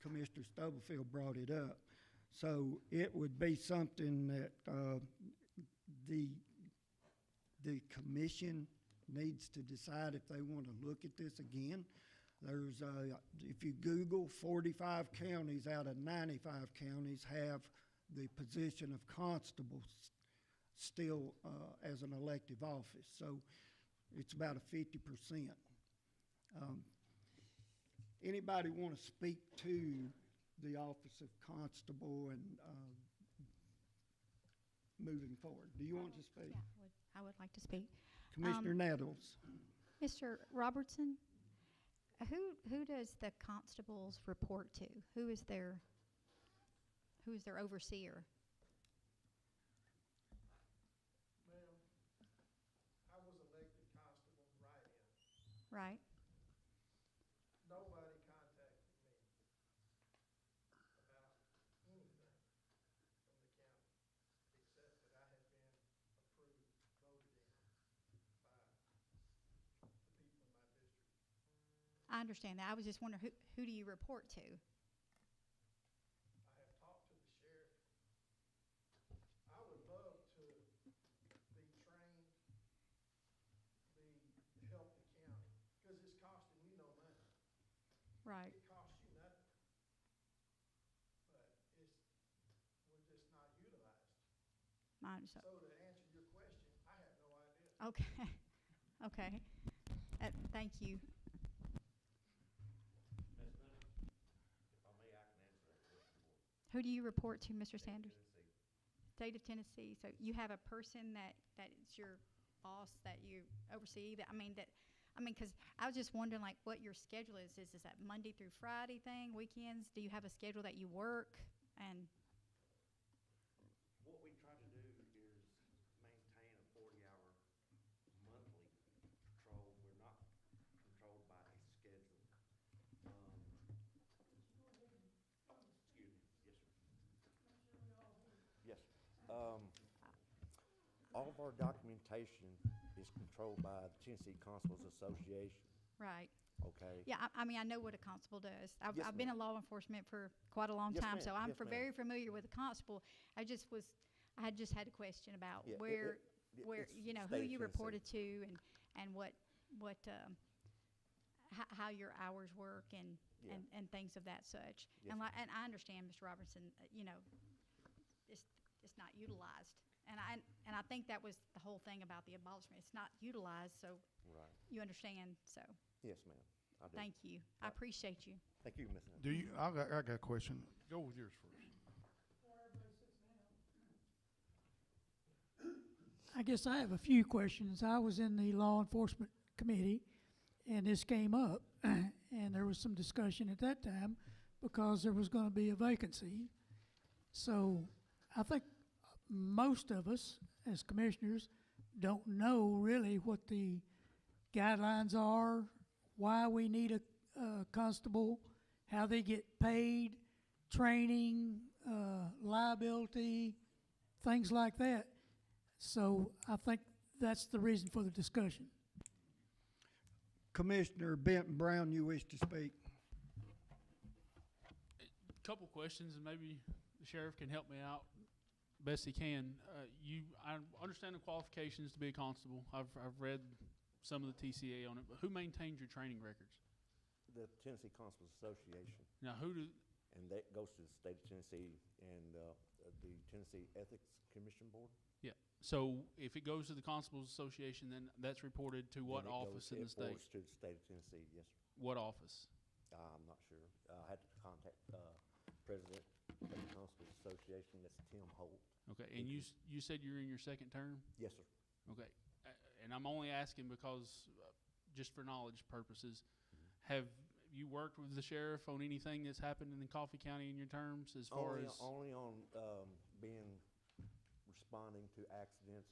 Commissioner Stubblefield brought it up. So it would be something that the commission needs to decide if they want to look at this again. There's, if you Google, 45 counties out of 95 counties have the position of constable still as an elective office. So it's about a 50%. Anybody want to speak to the office of constable and moving forward? Do you want to speak? Yeah, I would like to speak. Commissioner Nettles. Mr. Robertson, who does the constables report to? Who is their overseer? Ma'am, I was elected constable write-in. Right. Nobody contacted me about anything from the county, except that I had been approved, voted in by the people in my district. I understand that. I was just wondering, who do you report to? I have talked to the sheriff. I would love to be trained, help the county, because it's costing you no money. Right. It costs you nothing. But we're just not utilized. I understand. So to answer your question, I have no idea. Okay. Okay. Thank you. Ms. Bennett, if I may, I can answer that question for you. Who do you report to, Mr. State of Sanders? Tennessee. State of Tennessee. So you have a person that is your boss that you oversee. Because I was just wondering, like, what your schedule is. Is that Monday through Friday thing, weekends? Do you have a schedule that you work? And What we try to do is maintain a 40-hour monthly patrol. We're not controlled by a schedule. Excuse me. Yes, sir. Yes. All of our documentation is controlled by the Tennessee Constables Association. right. Okay. Yeah, I know what a constable does. I've Yes, been in ma'am. law enforcement for quite a long Yes, time, ma'am. so I'm Yes, ma'am. very familiar with a constable. I had just had a question about Yeah, where it's who state of you Tennessee. reported to and what how your hours work and Yeah. and things of that such. Yes, And ma'am. and I understand, Mr. Robertson, it's not utilized. And I think that was the whole thing about the abolishment. It's not utilized, so Right. you understand. So Yes, ma'am. I do. thank you. I appreciate you. Thank you, Ms. Knapp. Do you, I got a question. Go with yours first. I guess I have a few questions. I was in the law enforcement committee, and this came up, and there was some discussion at that time because there was going to be a vacancy. So I think most of us as commissioners don't know really what the guidelines are, why we need a constable, how they get paid, training, liability, things like that. So I think that's the reason for the discussion. Commissioner Benton Brown, you wish to speak? Couple questions, and maybe the sheriff can help me out best he can. I understand the qualifications to be a constable. I've read some of the TCA on it, but who maintains your training records? The Tennessee Constables Association. Now, and that goes to the state of Tennessee and the Tennessee Ethics Commission Board. Yeah. So if it goes to the Constables Association, then that's reported to what Then it office goes- in the it forwards state? to the state of Tennessee, yes, sir. What office? I'm not sure. I had to contact President of the Constables Association, that's Tim Holt. Okay, and you said you're in your second term? Yes, sir. Okay, and I'm only asking because, just for knowledge purposes, have you worked with the sheriff on anything that's happened in Coffee County in your terms as far as? Only on responding to accidents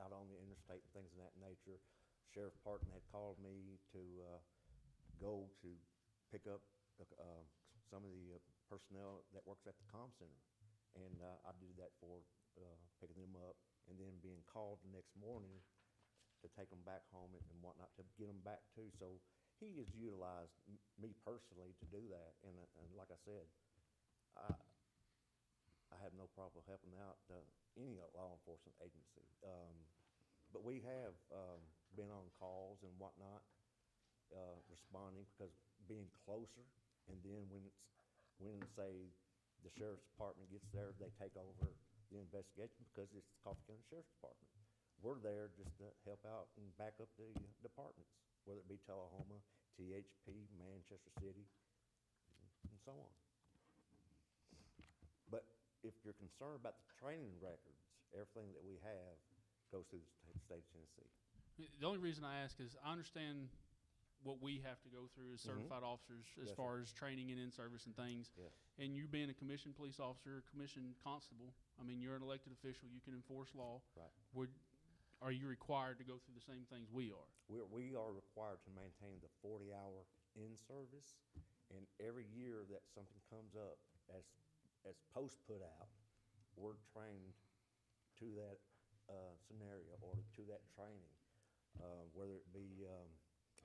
out on the interstate and things of that nature. Sheriff Parton had called me to go to pick up some of the personnel that works at the comm center, and I did that for picking them up, and then being called the next morning to take them back home and whatnot, to get them back too. So he has utilized me personally to do that, and like I said, I have no problem helping out any law enforcement agency. But we have been on calls and whatnot, responding, because being closer, and then when say the sheriff's department gets there, they take over the investigation because it's the Coffee County Sheriff's Department. We're there just to help out and back up the departments, whether it be Tullahoma, THP, Manchester City, and so on. But if you're concerned about the training records, everything that we have goes through the state of Tennessee. The only reason I ask is I understand what we have to go through as certified officers as Yes, far as training and in-service and things. Yes. And you being a commissioned police officer, commissioned constable, I mean, you're an elected official, you can enforce law. Right. Are you required to go through the same things we are? We are required to maintain the 40-hour in-service, and every year that something comes up as post put out, we're trained to that scenario or to that training, whether it be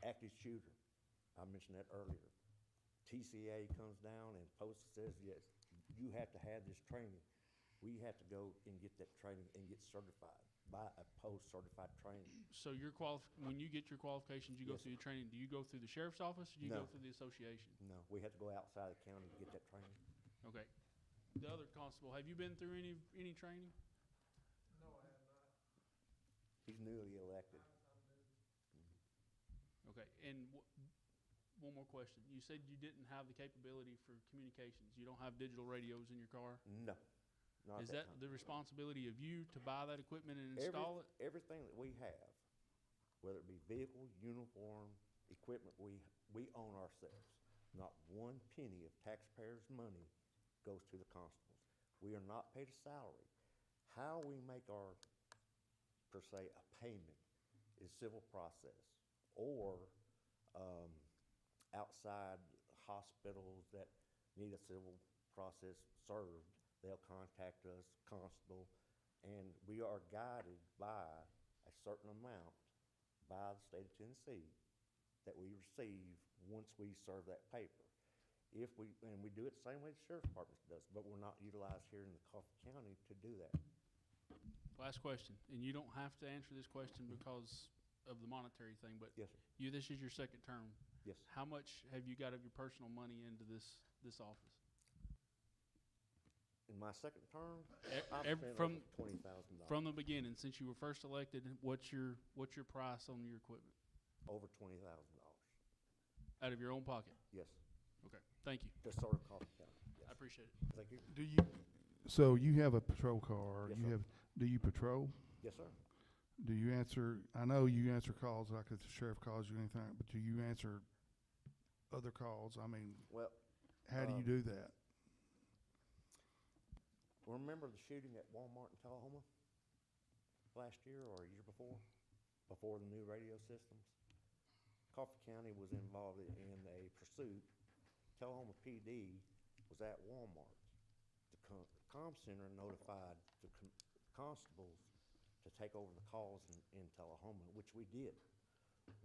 active shooter. I mentioned that earlier. TCA comes down and post says, yes, you have to have this training. We have to go and get that training and get certified by a post-certified training. So when you get your qualifications, you go Yes, through your training, do you go through the sheriff's office or do you No. go through the association? No, we have to go outside the county to get that training. Okay. The other constable, have you been through any training? No, I have not. He's newly elected. Okay, and one more question. You said you didn't have the capability for communications. You don't have digital radios in your car? No, not Is at that time. the responsibility of you to buy that equipment and install it? Everything that we have, whether it be vehicle, uniform, equipment, we own ourselves. Not one penny of taxpayers' money goes to the constables. We are not paid a salary. How we make our, per se, a payment is civil process or outside hospitals that need a civil process served. They'll contact us, constable, and we are guided by a certain amount by the state of Tennessee that we receive once we serve that paper. And we do it the same way the sheriff's department does, but we're not utilized here in the Coffee County to do that. Last question, and you don't have to answer this question because of the monetary thing, but Yes, sir. this is your second term. Yes. How much have you got of your personal money into this office? In my second term, E- I've ev- spent from- over $20,000. From the beginning, since you were first elected, what's your price on your equipment? Over $20,000. Out of your own pocket? Yes. Okay, thank you. To serve Coffee County. Yes. I appreciate it. Thank you. So you have a patrol car, Yes, sir. Do you patrol? Yes, sir. Do you answer, I know you answer calls like if the sheriff calls you anything, but do you answer other calls? I mean, Well, how do you do that? remember the shooting at Walmart in Tullahoma last year or a year before the new radio systems? Coffee County was involved in a pursuit. Tullahoma PD was at Walmart. The comm center notified the constables to take over the calls in Tullahoma, which we did.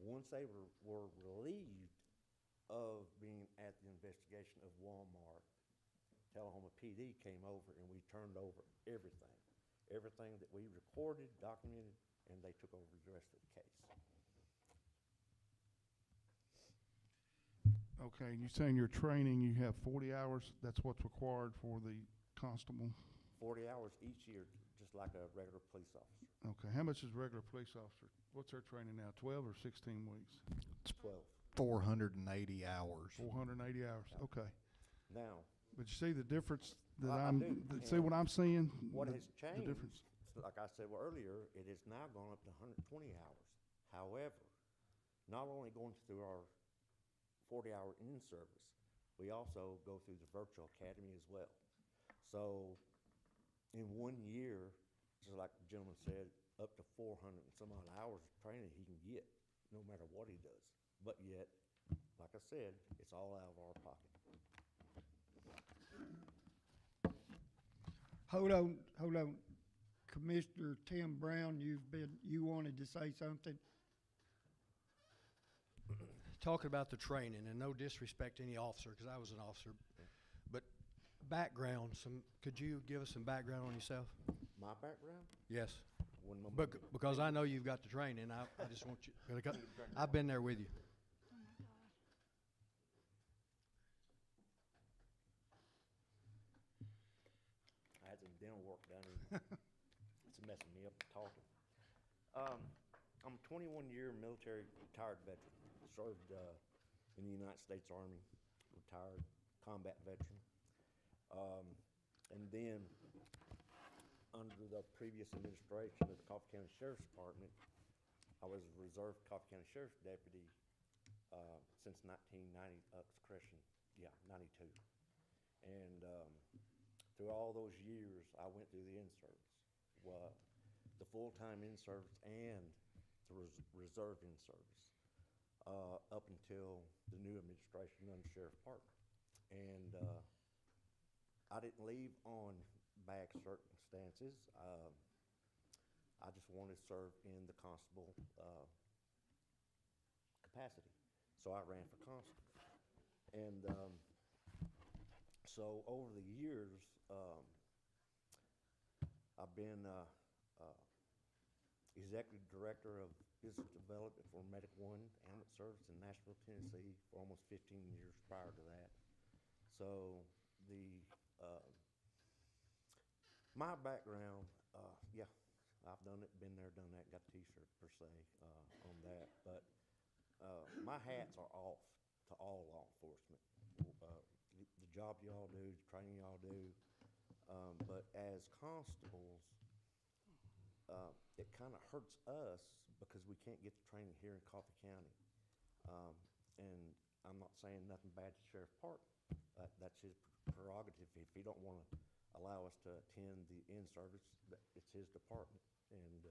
Once they were relieved of being at the investigation of Walmart, Tullahoma PD came over and we turned over everything that we recorded, documented, and they took over the rest of the case. Okay, and you're saying your training, you have 40 hours, that's what's required for the constable? 40 hours each year, just like a regular police officer. Okay, how much is regular police officer? What's their training now, 12 or 16 weeks? 12. 480 hours. 480 hours, okay. Now, But you see the difference that I do, see what I'm seeing? what The- has The changed, difference. like I said earlier, it has now gone up to 120 hours. However, not only going through our 40-hour in-service, we also go through the virtual academy as well. So in 1 year, just like the gentleman said, up to 400 and some odd hours of training he can get, no matter what he does. But yet, like I said, it's all out of our pocket. Hold on. Commissioner Tim Brown, you wanted to say something? Talking about the training, and no disrespect to any officer, because I was an officer, but background, could you give us some background on yourself? My background? Yes. One moment. Because I know you've got the training, I just want you, I've been there with you. I had some dental work done, and it's messing me up talking. I'm a 21-year military retired veteran. Served in the United States Army, retired combat veteran. And then, under the previous administration of the Coffee County Sheriff's Department, I was a reserve Coffee County Sheriff's Deputy since 1990, correction, yeah, 92. And through all those years, I went through the in-service, the full-time in-service and the reserve in-service, up until the new administration under Sheriff Parton. And I didn't leave on bad circumstances. I just wanted to serve in the constable capacity. So I ran for constable. And so over the years, I've been executive director of business development for Medic One Ambulance Service in Nashville, Tennessee for almost 15 years prior to that. So my background, yeah, I've done it, been there, done that, got the t-shirt per se on that. But my hats are off to all law enforcement. The job y'all do, the training y'all do. But as constables, it kind of hurts us because we can't get the training here in Coffee County. And I'm not saying nothing bad to Sheriff Parton. That's his prerogative. If he don't want to allow us to attend the in-service, it's his department, and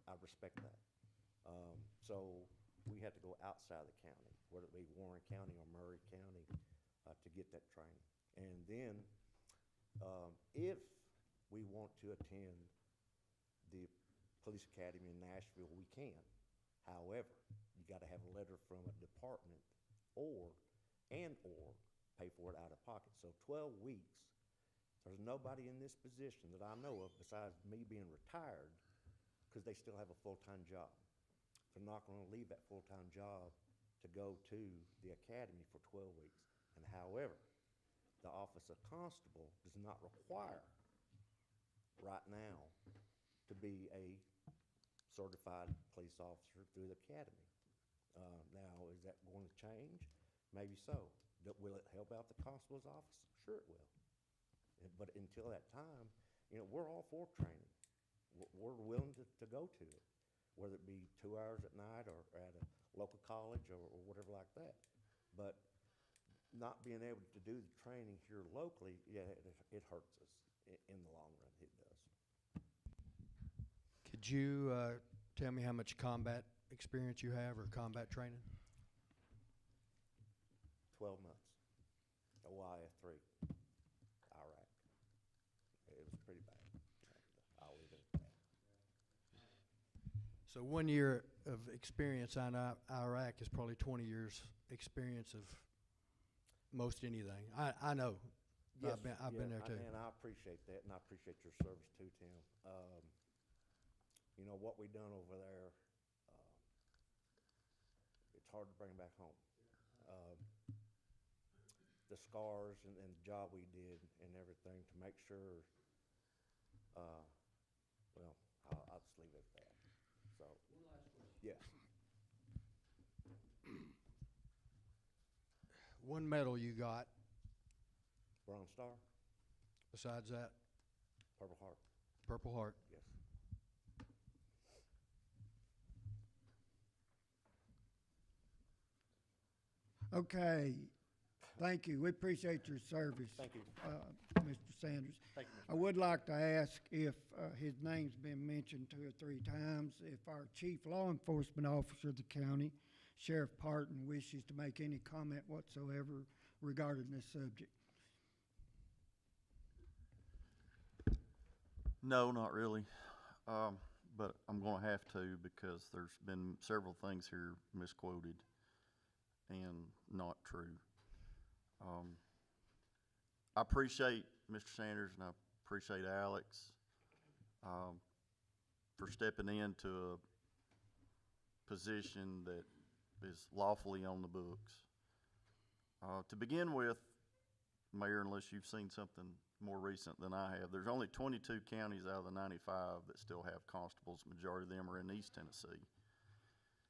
I respect that. So we had to go outside the county, whether it be Warren County or Murray County, to get that training. And then if we want to attend the police academy in Nashville, we can. However, you got to have a letter from a department or pay for it out of pocket. So 12 weeks, there's nobody in this position that I know of besides me being retired, because they still have a full-time job. They're not going to leave that full-time job to go to the academy for 12 weeks. And however, the office of constable does not require right now to be a certified police officer through the academy. Now, is that going to change? Maybe so. Will it help out the constable's office? Sure it will. But until that time, we're all for training. We're willing to go to it, whether it be 2 hours at night or at a local college or whatever like that. But not being able to do the training here locally, yeah, it hurts us in the long run. It does. Could you tell me how much combat experience you have or combat training? 12 months. OIF-3, Iraq. It was pretty bad. I'll leave it at that. So 1 year of experience on Iraq is probably 20 years experience of most anything. I know. Yes, I've been there too. And I appreciate that, and I appreciate your service too, Tim. What we done over there, it's hard to bring back home. The scars and the job we did and everything to make sure, well, I'll just leave it at that. So, one last question. Yes. One medal you got. Bronze Star. Besides that? Purple Heart. Purple Heart. Yes. Okay, thank you. We appreciate your service. Thank you. Mr. Sanders. Thank you, Mr. I would like to ask if his name's been mentioned 2 or 3 times, if our chief law enforcement officer of the county, Sheriff Parton, wishes to make any comment whatsoever regarding this subject. No, not really. But I'm going to have to, because there's been several things here misquoted and not true. I appreciate Mr. Sanders and I appreciate Alex for stepping into a position that is lawfully on the books. To begin with, Mayor, unless you've seen something more recent than I have, there's only 22 counties out of the 95 that still have constables. Majority of them are in East Tennessee,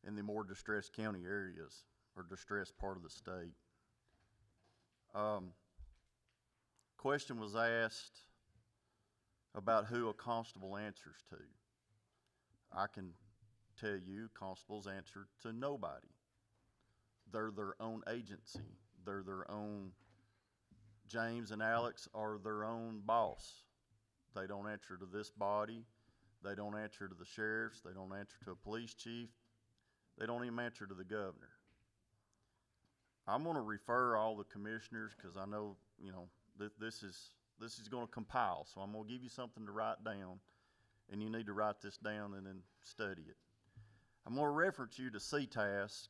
in the more distressed county areas or distressed part of the state. Question was asked about who a constable answers to. I can tell you constables answer to nobody. They're their own agency. They're their own, James and Alex are their own boss. They don't answer to this body. They don't answer to the sheriffs. They don't answer to a police chief. They don't even answer to the governor. I'm going to refer all the commissioners, because I know, you know, this is going to compile. So I'm going to give you something to write down, and you need to write this down and then study it. I'm going to reference you to CTASC,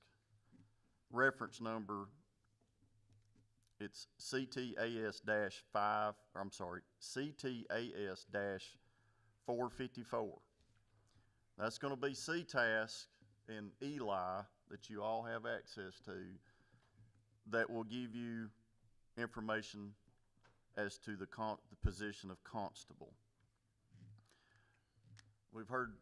reference number, it's CTAS-5, I'm sorry, CTAS-454. That's going to be CTASC and Eli that you all have access to, that will give you information as to the position of constable. We've heard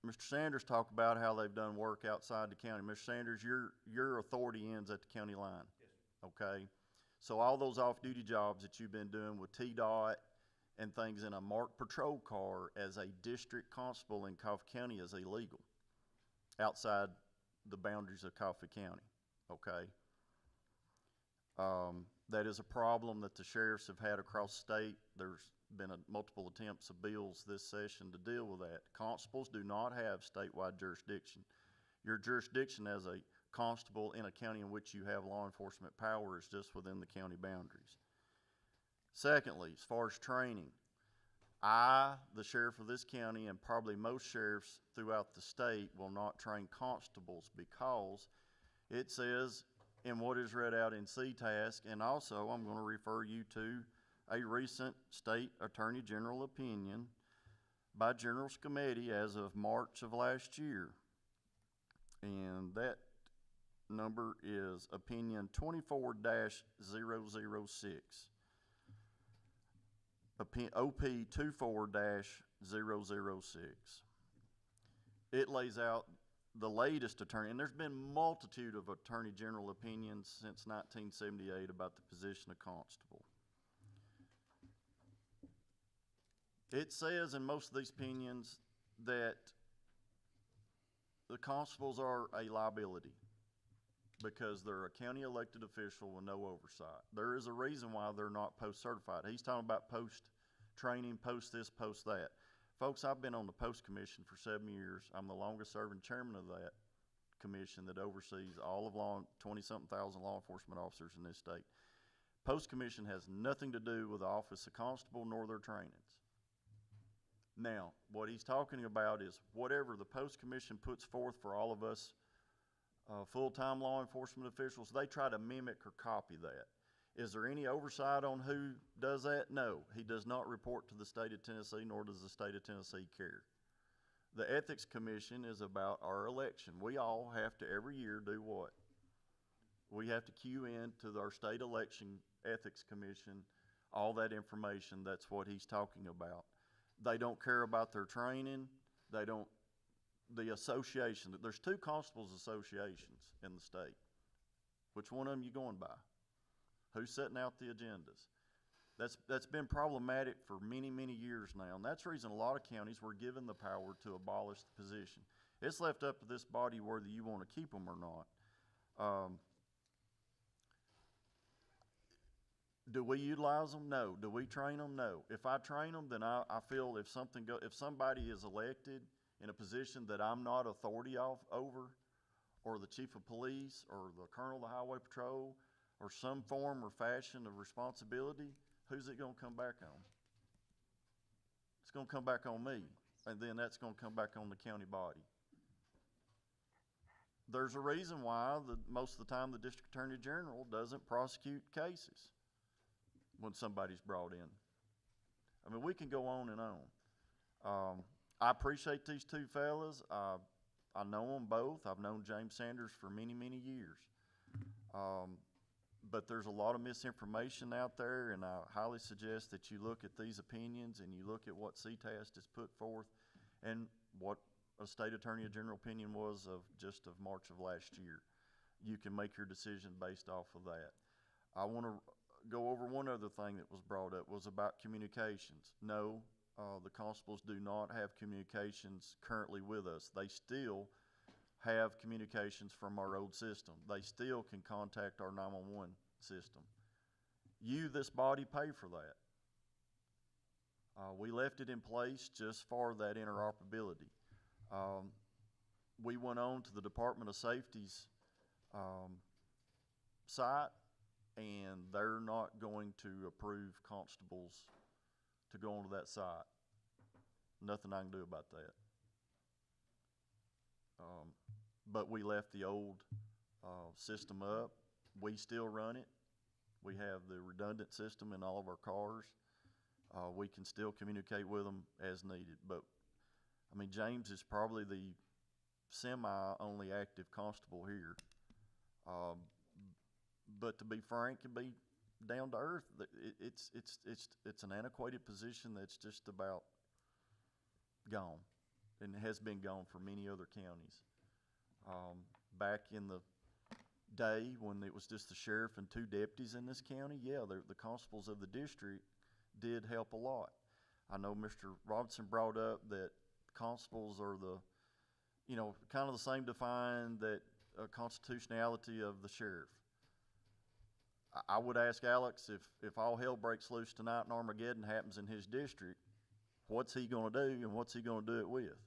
Mr. Sanders talk about how they've done work outside the county. Mr. Sanders, your authority ends at the county line. Yes. Okay? So all those off-duty jobs that you've been doing with TDOT and things in a marked patrol car as a district constable in Coffee County is illegal outside the boundaries of Coffee County. Okay? That is a problem that the sheriffs have had across the state. There's been multiple attempts of bills this session to deal with that. Constables do not have statewide jurisdiction. Your jurisdiction as a constable in a county in which you have law enforcement power is just within the county boundaries. Secondly, as far as training, I, the sheriff of this county, and probably most sheriffs throughout the state will not train constables because it says in what is read out in CTASC, and also I'm going to refer you to a recent state attorney general opinion by General's Committee as of March of last year. And that number is opinion 24-006. OP 24-006. It lays out the latest attorney, and there's been multitude of attorney general opinions since 1978 about the position of constable. It says in most of these opinions that the constables are a liability because they're a county elected official with no oversight. There is a reason why they're not post-certified. He's talking about post-training, post this, post that. Folks, I've been on the Post Commission for 7 years. I'm the longest serving chairman of that commission that oversees all of 20-something thousand law enforcement officers in this state. Post Commission has nothing to do with the office of constable nor their trainings. Now, what he's talking about is whatever the Post Commission puts forth for all of us full-time law enforcement officials, they try to mimic or copy that. Is there any oversight on who does that? No. He does not report to the state of Tennessee, nor does the state of Tennessee care. The Ethics Commission is about our election. We all have to every year do what? We have to cue in to our state election ethics commission all that information. That's what he's talking about. They don't care about their training. They don't, the association, there's 2 constables associations in the state. Which one of them you going by? Who's setting out the agendas? That's been problematic for many, many years now, and that's the reason a lot of counties were given the power to abolish the position. It's left up to this body whether you want to keep them or not. Do we utilize them? No. Do we train them? No. If I train them, then I feel if somebody is elected in a position that I'm not authority over, or the chief of police, or the colonel of the highway patrol, or some form or fashion of responsibility, who's it going to come back on? It's going to come back on me, and then that's going to come back on the county body. There's a reason why most of the time the district attorney general doesn't prosecute cases when somebody's brought in. I mean, we can go on and on. I appreciate these 2 fellas. I know them both. I've known James Sanders for many, many years. But there's a lot of misinformation out there, and I highly suggest that you look at these opinions and you look at what CTASC has put forth and what a state attorney general opinion was of March of last year. You can make your decision based off of that. I want to go over one other thing that was brought up, was about communications. No, the constables do not have communications currently with us. They still have communications from our old system. They still can contact our 911 system. You, this body, pay for that. We left it in place just for that interoperability. We went on to the Department of Safety's site, and they're not going to approve constables to go onto that site. Nothing I can do about that. But we left the old system up. We still run it. We have the redundant system in all of our cars. We can still communicate with them as needed. But, I mean, James is probably the semi-only active constable here. But to be frank and be down to earth, it's an antiquated position that's just about gone, and has been gone for many other counties. Back in the day when it was just the sheriff and 2 deputies in this county, yeah, the constables of the district did help a lot. I know Mr. Robinson brought up that constables are the, you know, kind of the same define that constitutionality of the sheriff. I would ask Alex, if all hell breaks loose tonight and Armageddon happens in his district, what's he going to do and what's he going to do it with?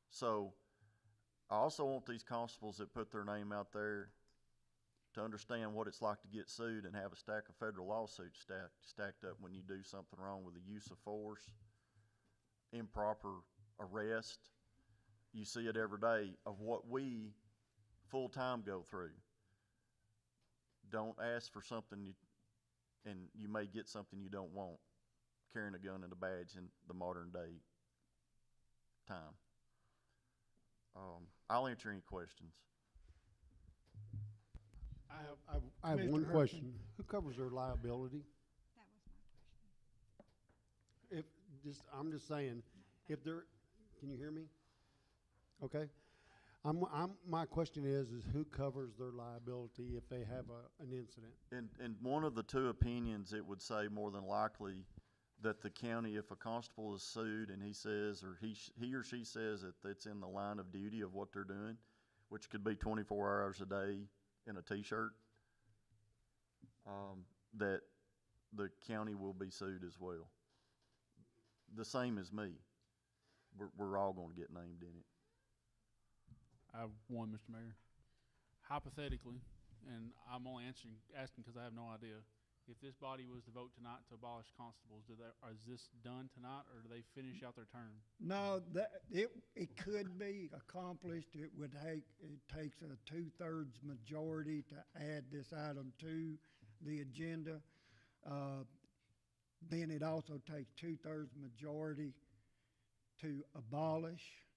So I also want these constables that put their name out there to understand what it's like to get sued and have a stack of federal lawsuits stacked up when you do something wrong with the use of force, improper arrest. You see it every day of what we full-time go through. Don't ask for something and you may get something you don't want, carrying a gun and a badge in the modern day time. I'll answer any questions. I have Mr. one Herman. question. Who covers their liability? That was my question. I'm just saying, if they're, can you hear me? Okay. My question is who covers their liability if they have an incident? In one of the 2 opinions, it would say more than likely that the county, if a constable is sued and he says, or he or she says that it's in the line of duty of what they're doing, which could be 24 hours a day in a t-shirt, that the county will be sued as well. The same as me. We're all going to get named in it. I have one, Mr. Mayor. Hypothetically, and I'm only asking because I have no idea, if this body was to vote tonight to abolish constables, is this done tonight, or do they finish out their term? No, it could be accomplished. It takes a 2/3 majority to add this item to the agenda. Then it also takes 2/3 majority to abolish.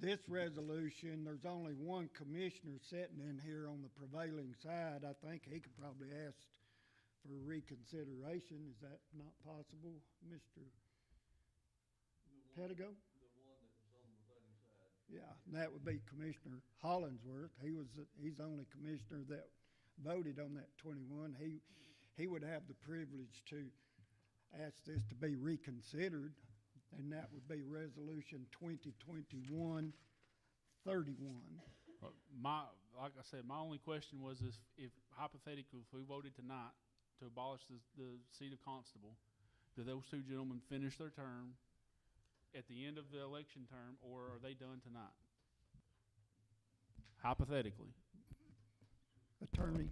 This resolution, there's only one commissioner sitting in here on the prevailing side. I think he could probably ask for reconsideration. Is that not possible, Mr. Pettigo? The one that was on the prevailing side. Yeah, and that would be Commissioner Hollingsworth. He's the only commissioner that voted on that 21. He would have the privilege to ask this to be reconsidered, and that would be Resolution 2021-31. Like I said, my only question was if hypothetically, if we voted tonight to abolish the seat of constable, do those 2 gentlemen finish their term at the end of the election term, or are they done tonight? Hypothetically. Attorney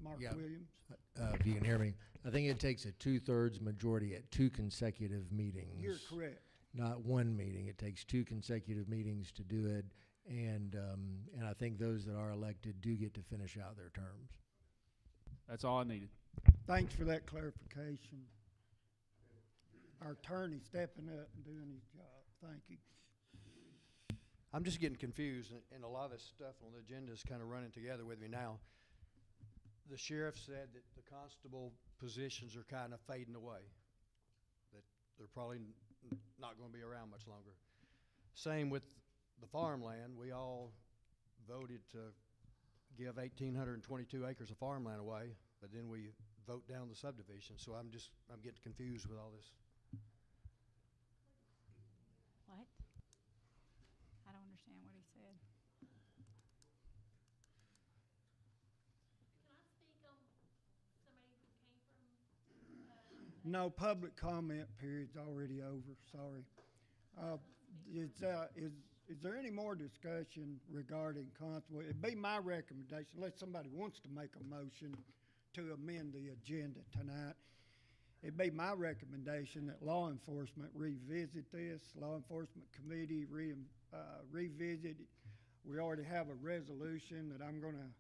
Mark Yeah. Williams. If you can hear me, I think it takes a 2/3 majority at 2 consecutive meetings. You're correct. Not one meeting. It takes 2 consecutive meetings to do it, and I think those that are elected do get to finish out their terms. That's all I needed. Thanks for that clarification. Our attorney stepping up and doing his job. Thank you. I'm just getting confused, and a lot of this stuff on the agenda is kind of running together with me now. The sheriff said that the constable positions are kind of fading away, that they're probably not going to be around much longer. Same with the farmland. We all voted to give 1,822 acres of farmland away, but then we vote down the subdivision. So I'm getting confused with all this. What? I don't understand what he said. No, public comment period's already over, sorry. Is there any more discussion regarding Constable? It'd be my recommendation, unless somebody wants to make a motion to amend the agenda tonight, it'd be my recommendation that law enforcement revisit this, law enforcement committee revisit it. We already have a resolution that I'm gonna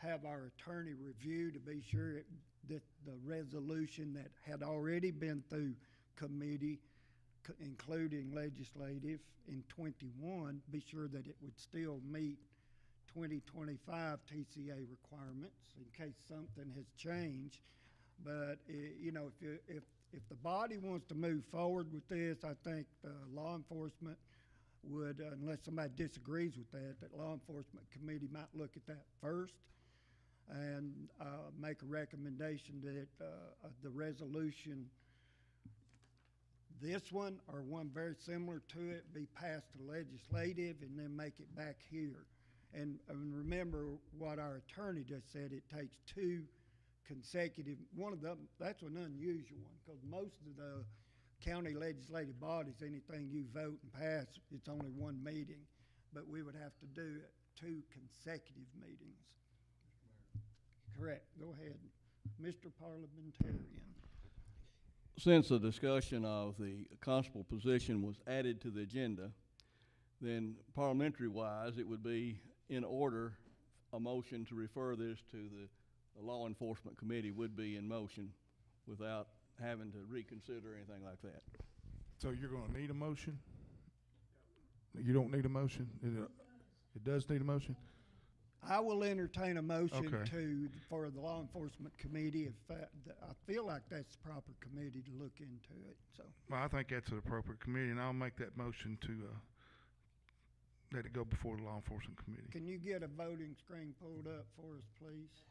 have our attorney review to be sure that the resolution that had already been through committee, including legislative in 21, be sure that it would still meet 2025 TCA requirements in case something has changed. But you know, if the body wants to move forward with this, I think law enforcement would, unless somebody disagrees with that law enforcement committee might look at that first and make a recommendation that the resolution, this one or one very similar to it, be passed to legislative and then make it back here. And remember what our attorney just said, it takes 2 consecutive, one of them, that's an unusual one, because most of the county legislative bodies, anything you vote and pass, it's only 1 meeting. But we would have to do 2 consecutive meetings. Correct, go ahead. Mr. Parliamentarian. Since the discussion of the constable position was added to the agenda, then parliamentary-wise, it would be in order, a motion to refer this to the law enforcement committee would be in motion without having to reconsider anything like that. So you're gonna need a motion? You don't need a motion? It does need a motion? I will entertain a motion Okay. for the law enforcement committee if I feel like that's the proper committee to look into it, so. Well, I think that's an appropriate committee, and I'll make that motion to let it go before the law enforcement committee. Can you get a voting screen pulled up for us, please?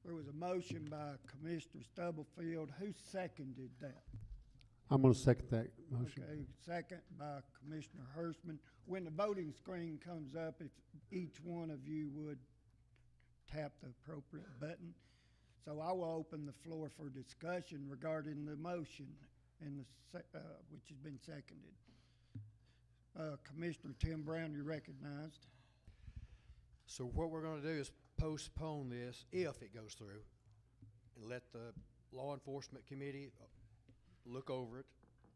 There was a motion by Commissioner Stubblefield. Who seconded that? I'm going to second that motion. Okay, second by Commissioner Hirschman. When the voting screen comes up, if each one of you would tap the appropriate button. So I will open the floor for discussion regarding the motion and which has been seconded. Commissioner Tim Brown, you're recognized. So what we're gonna do is postpone this, if it goes through, and let the law enforcement committee look over it,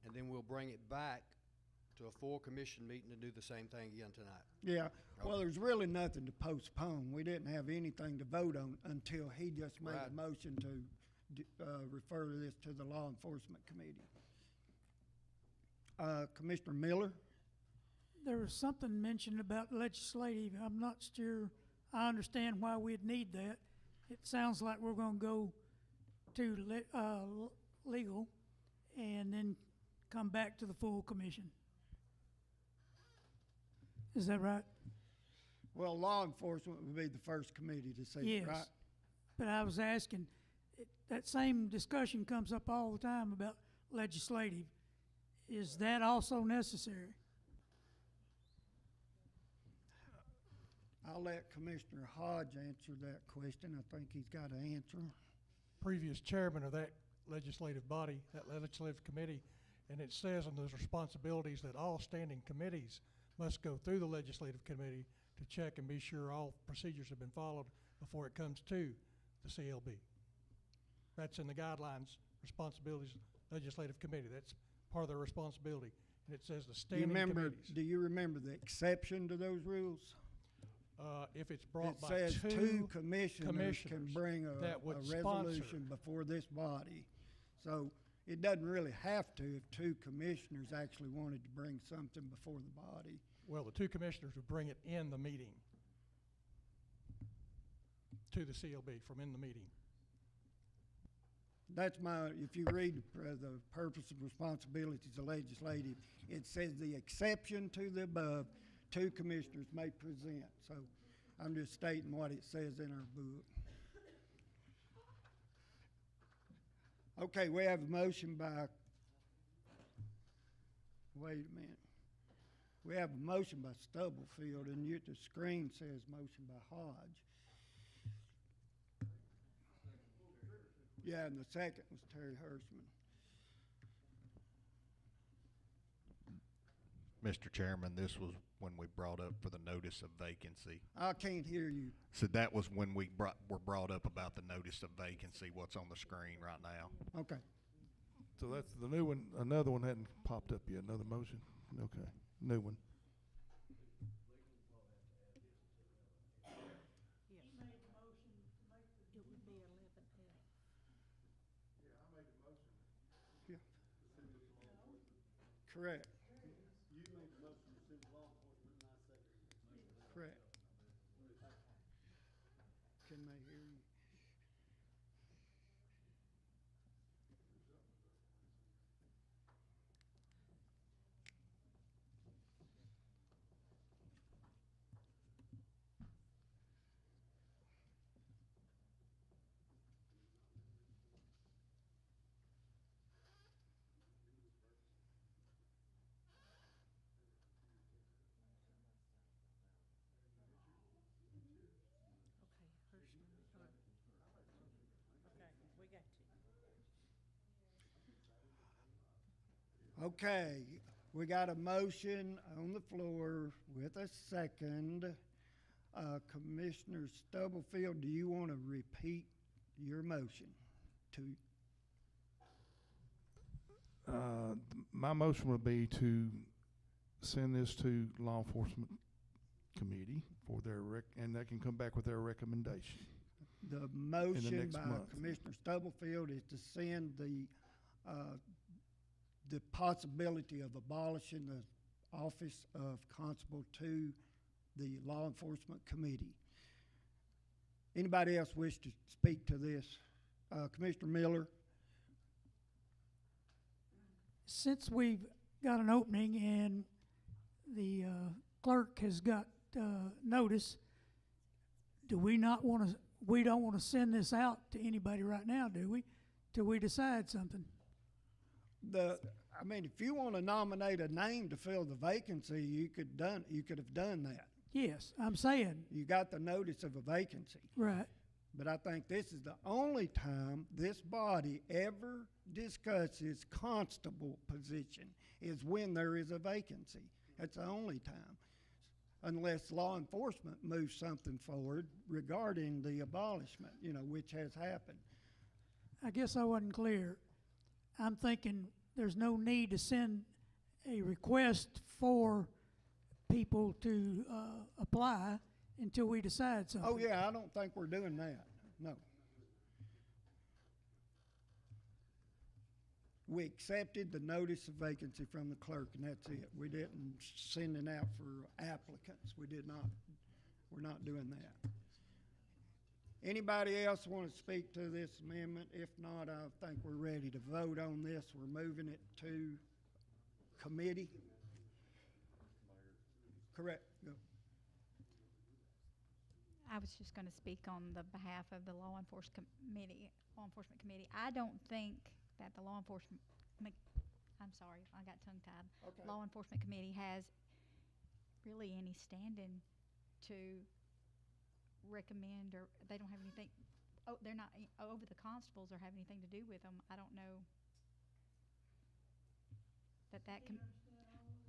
and then we'll bring it back to a full commission meeting to do the same thing again tonight. Yeah, well, there's really nothing to postpone. We didn't have anything to vote on until he just made a motion to refer this to the law enforcement committee. Commissioner Miller? There was something mentioned about legislative. I'm not sure I understand why we'd need that. It sounds like we're gonna go to legal and then come back to the full commission. Is that right? Well, law enforcement would be the first committee to see it, right? Yes, but I was asking, that same discussion comes up all the time about legislative. Is that also necessary? I'll let Commissioner Hodge answer that question. I think he's got an answer. Previous chairman of that legislative body, that legislative committee, and it says in those responsibilities that all standing committees must go through the legislative committee to check and be sure all procedures have been followed before it comes to the CLB. That's in the guidelines, responsibilities, legislative committee. That's part of their responsibility. And it says the standing committees. Do you remember the exception to those rules? If it's brought it by says two commissioners can bring a resolution before this body. So it doesn't really have to if two commissioners actually wanted to bring something before the body. Well, the two commissioners would bring it in the meeting to the CLB from in the meeting. That's my, if you read the purpose and responsibilities of legislative, it says the exception to the above, two commissioners may present. So I'm just stating what it says in our book. Okay, we have a motion by, wait a minute. We have a motion by Stubblefield, and yet the screen says motion by Hodge. Yeah, and the second was Terry Hirschman. Mr. Chairman, this was when we brought up for the notice of vacancy. I can't hear you. So that was when we were brought up about the notice of vacancy, what's on the screen right now. Okay. So that's the new one. Another one hadn't popped up yet. Another motion. Okay, new one. Correct. You made the motion to send law enforcement, and I seconded it. Correct. Can they hear you? Okay, we got a motion on the floor with a second. Commissioner Stubblefield, do you want to repeat your motion to? My motion would be to send this to law enforcement committee for their and they can come back with their recommendation. The motion by month. Commissioner Stubblefield is to send the possibility of abolishing the office of constable to the law enforcement committee. Anybody else wish to speak to this? Commissioner Miller? Since we've got an opening and the clerk has got notice, we don't want to send this out to anybody right now, do we? Till we decide something. I mean, if you want to nominate a name to fill the vacancy, you could have done that. Yes, I'm saying. You got the notice of a vacancy. Right. But I think this is the only time this body ever discusses constable position is when there is a vacancy. That's the only time. Unless law enforcement moves something forward regarding the abolishment, which has happened. I guess I wasn't clear. I'm thinking there's no need to send a request for people to apply until we decide something. Oh, yeah, I don't think we're doing that, no. We accepted the notice of vacancy from the clerk, and that's it. We didn't send it out for applicants. We're not doing that. Anybody else want to speak to this amendment? If not, I think we're ready to vote on this. We're moving it to committee. Correct. Go. I was just going to speak on the behalf of the law enforcement committee. I don't think that the law enforcement, I'm sorry, I got tongue-tied. Okay. Law enforcement committee has really any standing to recommend, or they don't have anything. Oh, they're not over the constables or have anything to do with them. I don't know that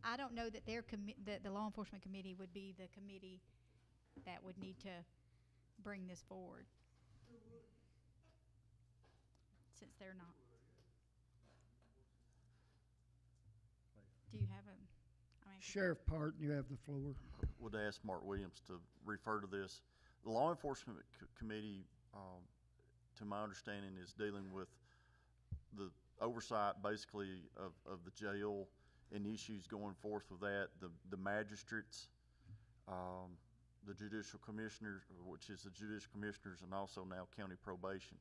I don't know that that the law enforcement committee would be the committee that would need to bring this forward, since they're not. Do you have Sheriff Parton, you have the floor. Would ask Mark Williams to refer to this. The law enforcement committee, to my understanding, is dealing with the oversight basically of the jail and issues going forth with that, the magistrates, the judicial commissioners, which is the judicial commissioners, and also now county probation.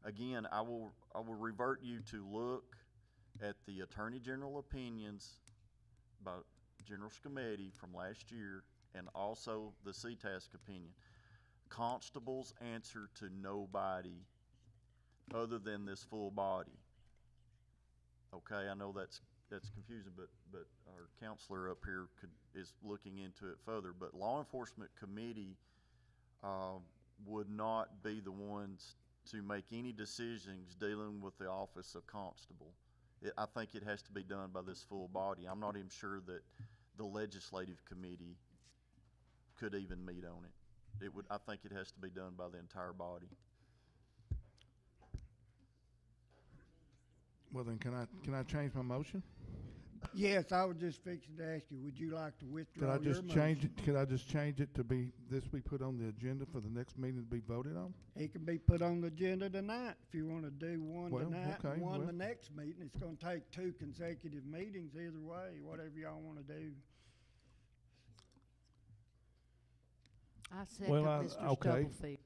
Again, I will revert you to look at the Attorney General opinions by General Scameti from last year, and also the CTASC opinion. Constables answer to nobody other than this full body. Okay, I know that's confusing, but our counselor up here is looking into it further. But law enforcement committee would not be the ones to make any decisions dealing with the office of constable. I think it has to be done by this full body. I'm not even sure that the legislative committee could even meet on it. I think it has to be done by the entire body. Well, then, can I change my motion? Yes, I was just fixing to ask you, would you like to withdraw your motion? Could I just change it to be put on the agenda for the next meeting to be voted on? It can be put on the agenda tonight if you want to do one Well, tonight okay, and one well. the next meeting. It's going to take 2 consecutive meetings either way, whatever y'all want to do. I second Mr. okay. Stubblefield.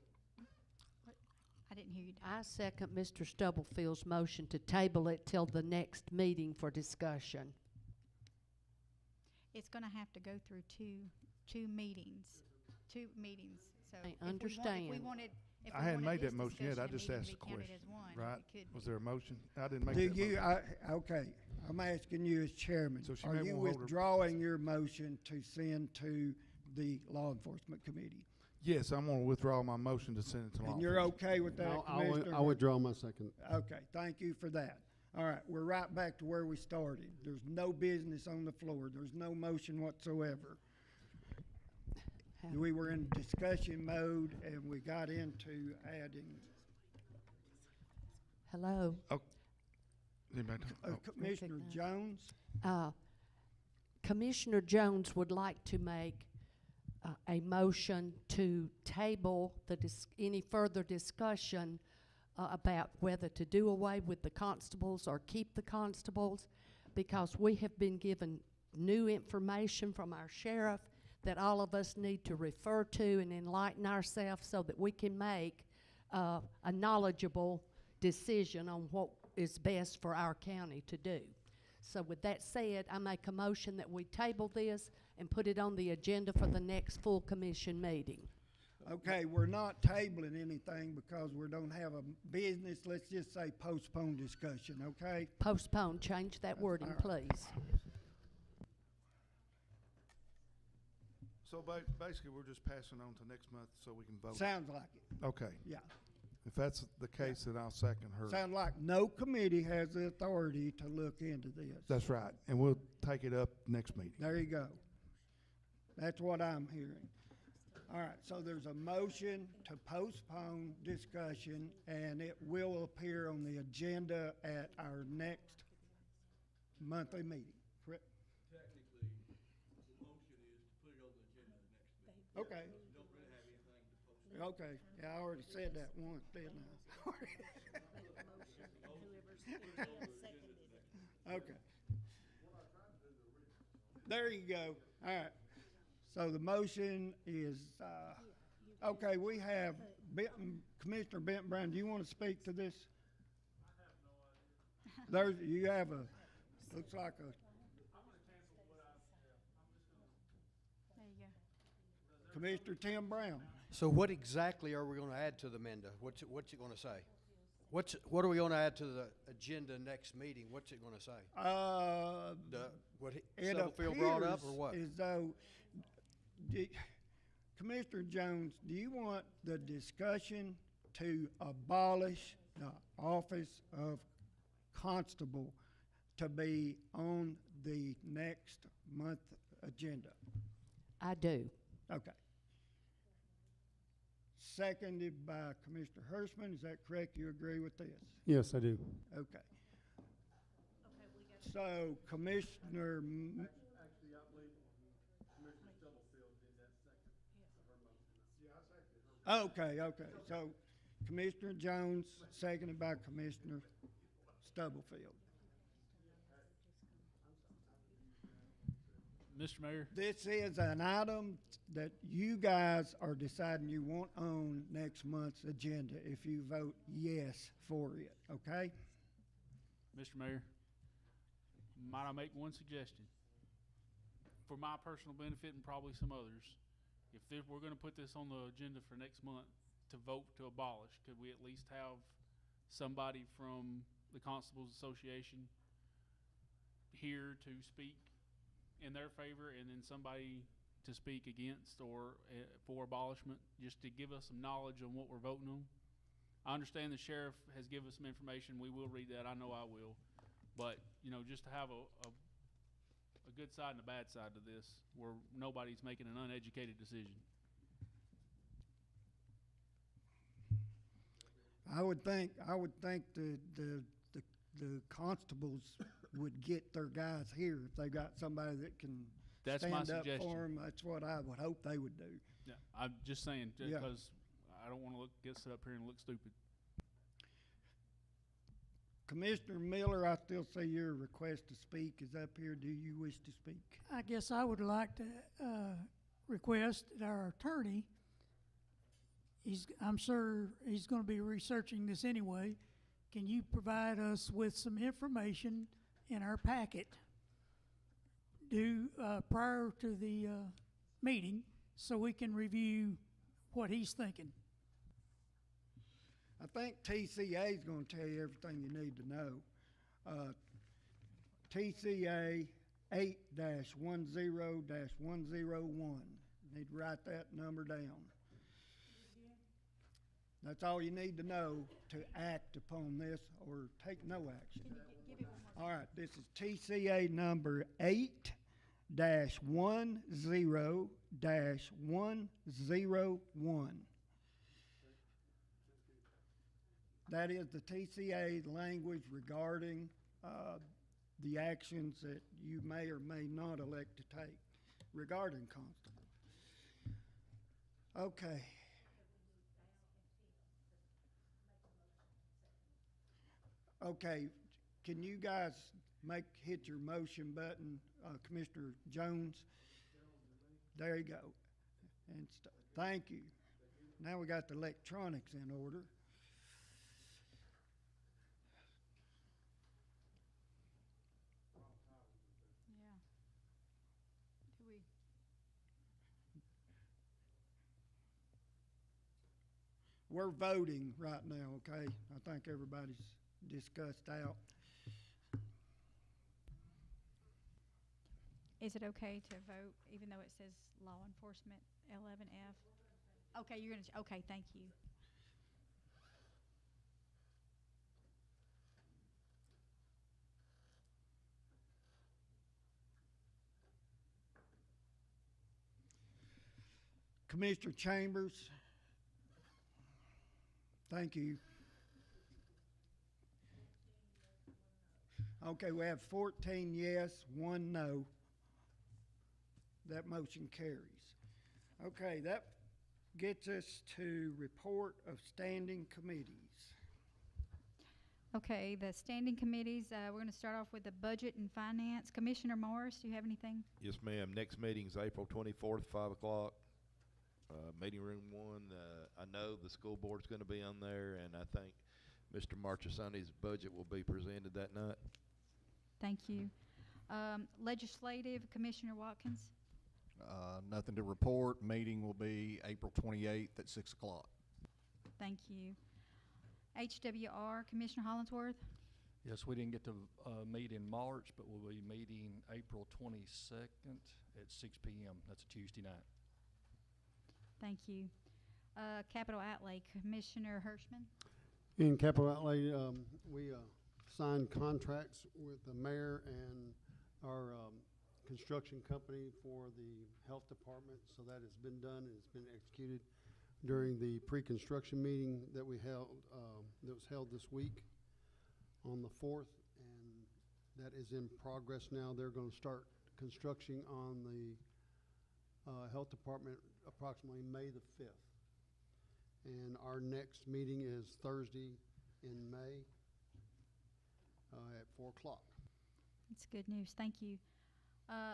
I didn't hear you. I second Mr. Stubblefield's motion to table it till the next meeting for discussion. It's gonna have to go through two meetings, so. I if we understand. wanted, if I we hadn't wanted made this that motion yet. I discussion just and asked meeting the to be counted question. as one, Right? it could Was be. there a motion? I didn't make Do that you, motion. okay, I'm asking you as chairman, So she are may you wanna hold her- withdrawing your motion to send to the law enforcement committee? Yes, I'm going to withdraw my motion to send it to law And you're enforcement. okay with that, Commissioner? I'll withdraw my second. Okay, thank you for that. All right, we're right back to where we started. There's no business on the floor. There's no motion whatsoever. We were in discussion mode and we got into adding. Hello? Anybody? Commissioner Jones? Commissioner Jones would like to make a motion to table any further discussion about whether to do away with the constables or keep the constables, because we have been given new information from our sheriff that all of us need to refer to and enlighten ourselves so that we can make a knowledgeable decision on what is best for our county to do. So with that said, I make a motion that we table this and put it on the agenda for the next full commission meeting. Okay, we're not tabling anything because we don't have a business. Let's just say postpone discussion, okay? Postpone, change that wording, please. So basically, we're just passing on to next month so we can vote. Sounds like it. Okay. Yeah. If that's the case, then I'll second her. Sounds like no committee has the authority to look into this. That's right. And we'll take it up next meeting. There you go. That's what I'm hearing. All right, so there's a motion to postpone discussion, and it will appear on the agenda at our next monthly meeting. Correct? Technically, the motion is to put it on the agenda the next meeting. Okay. Don't really have anything to post. Okay, yeah, I already said that once, didn't I? Okay. There you go. All right. So the motion is, okay, we have Commissioner Benton Brown, do you want to speak to this? I have no idea. You have looks like a. There you go. Commissioner Tim Brown. So what exactly are we gonna add to the amenda? What's it gonna say? What are we gonna add to the agenda next meeting? What's it gonna say? What Stubblefield brought up, or what? As though, Commissioner Jones, do you want the discussion to abolish the office of constable to be on the next month agenda? I do. Okay. Seconded by Commissioner Hirschman, is that correct? You agree with this? Yes, I do. Okay. So Commissioner. Actually, I believe Commissioner Stubblefield did that second her motion. Yeah, I seconded her. Okay. So Commissioner Jones, seconded by Commissioner Stubblefield. Mr. Mayor, This is an item that you guys are deciding you want on next month's agenda if you vote yes for it, okay? Mr. Mayor, might I make one suggestion? For my personal benefit and probably some others, if we're gonna put this on the agenda for next month to vote to abolish, could we at least have somebody from the Constables Association here to speak in their favor, and then somebody to speak against or for abolishment, just to give us some knowledge on what we're voting on? I understand the sheriff has given us some information. We will read that. I know I will. But, you know, just to have a good side and a bad side to this, where nobody's making an uneducated decision. I would think the constables would get their guys here if they got somebody that can That's my stand up suggestion. for them. That's what I would hope they would do. Yeah, I'm just saying, Yeah. because I don't want to get set up here and look stupid. Commissioner Miller, I still see your request to speak is up here. Do you wish to speak? I guess I would like to request that our attorney, I'm sure he's going to be researching this anyway. Can you provide us with some information in our packet prior to the meeting so we can review what he's thinking? I think TCA is going to tell you everything you need to know. TCA 8-10-101. Need to write that number down. That's all you need to know to act upon this or take no action. All right, this is TCA number 8-10-101. That is the TCA language regarding the actions that you may or may not elect to take regarding Constable. Okay. Okay, can you guys hit your motion button, Commissioner Jones? There you go. And thank you. Now we got the electronics in order. Yeah. Do we? We're voting right now, okay? I think everybody's discussed out. Is it okay to vote even though it says law enforcement 11F? Okay, you're gonna, okay, thank you. Commissioner Chambers, thank you. Okay, we have 14 yes, 1 no. That motion carries. Okay, that gets us to report of standing committees. Okay, the standing committees, we're gonna start off with the Budget and Finance. Commissioner Morris, do you have anything? Yes, ma'am. Next meeting's April 24th, 5 o'clock. Meeting room 1. I know the school board's going to be on there, and I think Mr. Marchesani's budget will be presented that night. Thank you. Legislative, Commissioner Watkins. Nothing to report. Meeting will be April 28th at 6 o'clock. Thank you. HWR, Commissioner Hollingsworth. Yes, we didn't get to meet in March, but we'll be meeting April 22nd at 6 p.m. That's a Tuesday night. Thank you. Capital Outlay, Commissioner Hirschman. In capital outlay, we signed contracts with the mayor and our construction company for the health department, so that has been done and it's been executed during the pre-construction meeting that we held, that was held this week on the 4th, and that is in progress now. They're going to start construction on the health department approximately May the 5th. And our next meeting is Thursday in May. 4 o'clock. It's good news. Thank you.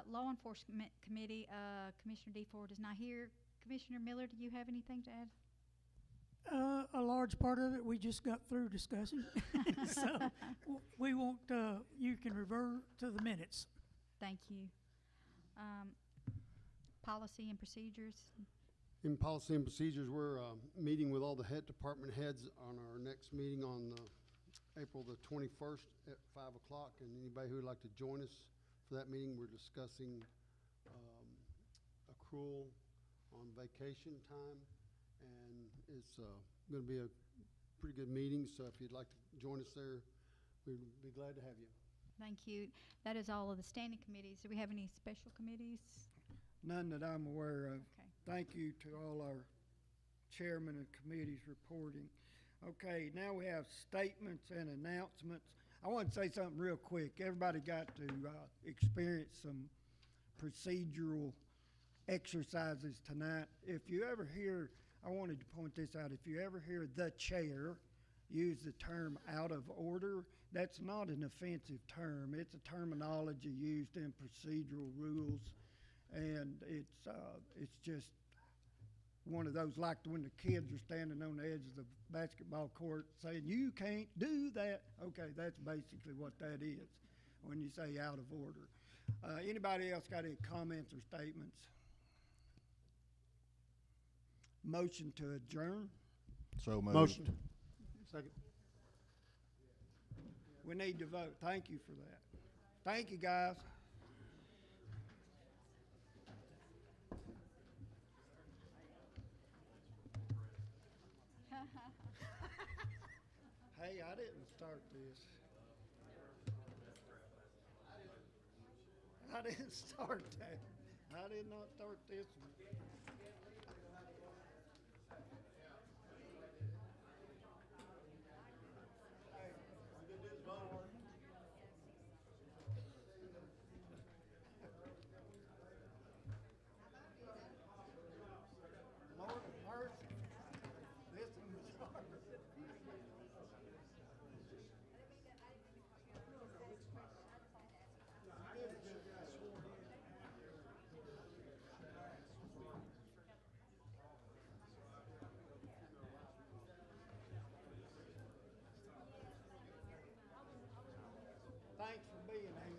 Law Enforcement Committee, Commissioner DeFord is not here. Commissioner Miller, do you have anything to add? A large part of it we just got through discussing. So we won't, you can revert to the minutes. Thank you. Policy and procedures. In policy and procedures, we're meeting with all the department heads on our next meeting on April the 21st at 5 o'clock. And anybody who would like to join us for that meeting, we're discussing accrual on vacation time. And it's going to be a pretty good meeting. So if you'd like to join us there, we'd be glad to have you. Thank you. That is all of the standing committees. Do we have any special committees? None that I'm aware of. Okay. Thank you to all our chairmen of committees reporting. Okay, now we have statements and announcements. I want to say something real quick. Everybody got to experience some procedural exercises tonight. If you ever hear, I wanted to point this out, if you ever hear the chair use the term out of order, that's not an offensive term. It's a terminology used in procedural rules. And it's just one of those, like when the kids are standing on the edge of the basketball court saying, you can't do that. Okay, that's basically what that is when you say out of order. Anybody else got any comments or statements? Motion to adjourn? So moved. Motion. Second. We need to vote. Thank you for that. Thank you, guys. Hey, I didn't start this. I didn't start that. I did not start this one. Lord of mercy. This one was hard. Thanks for being here.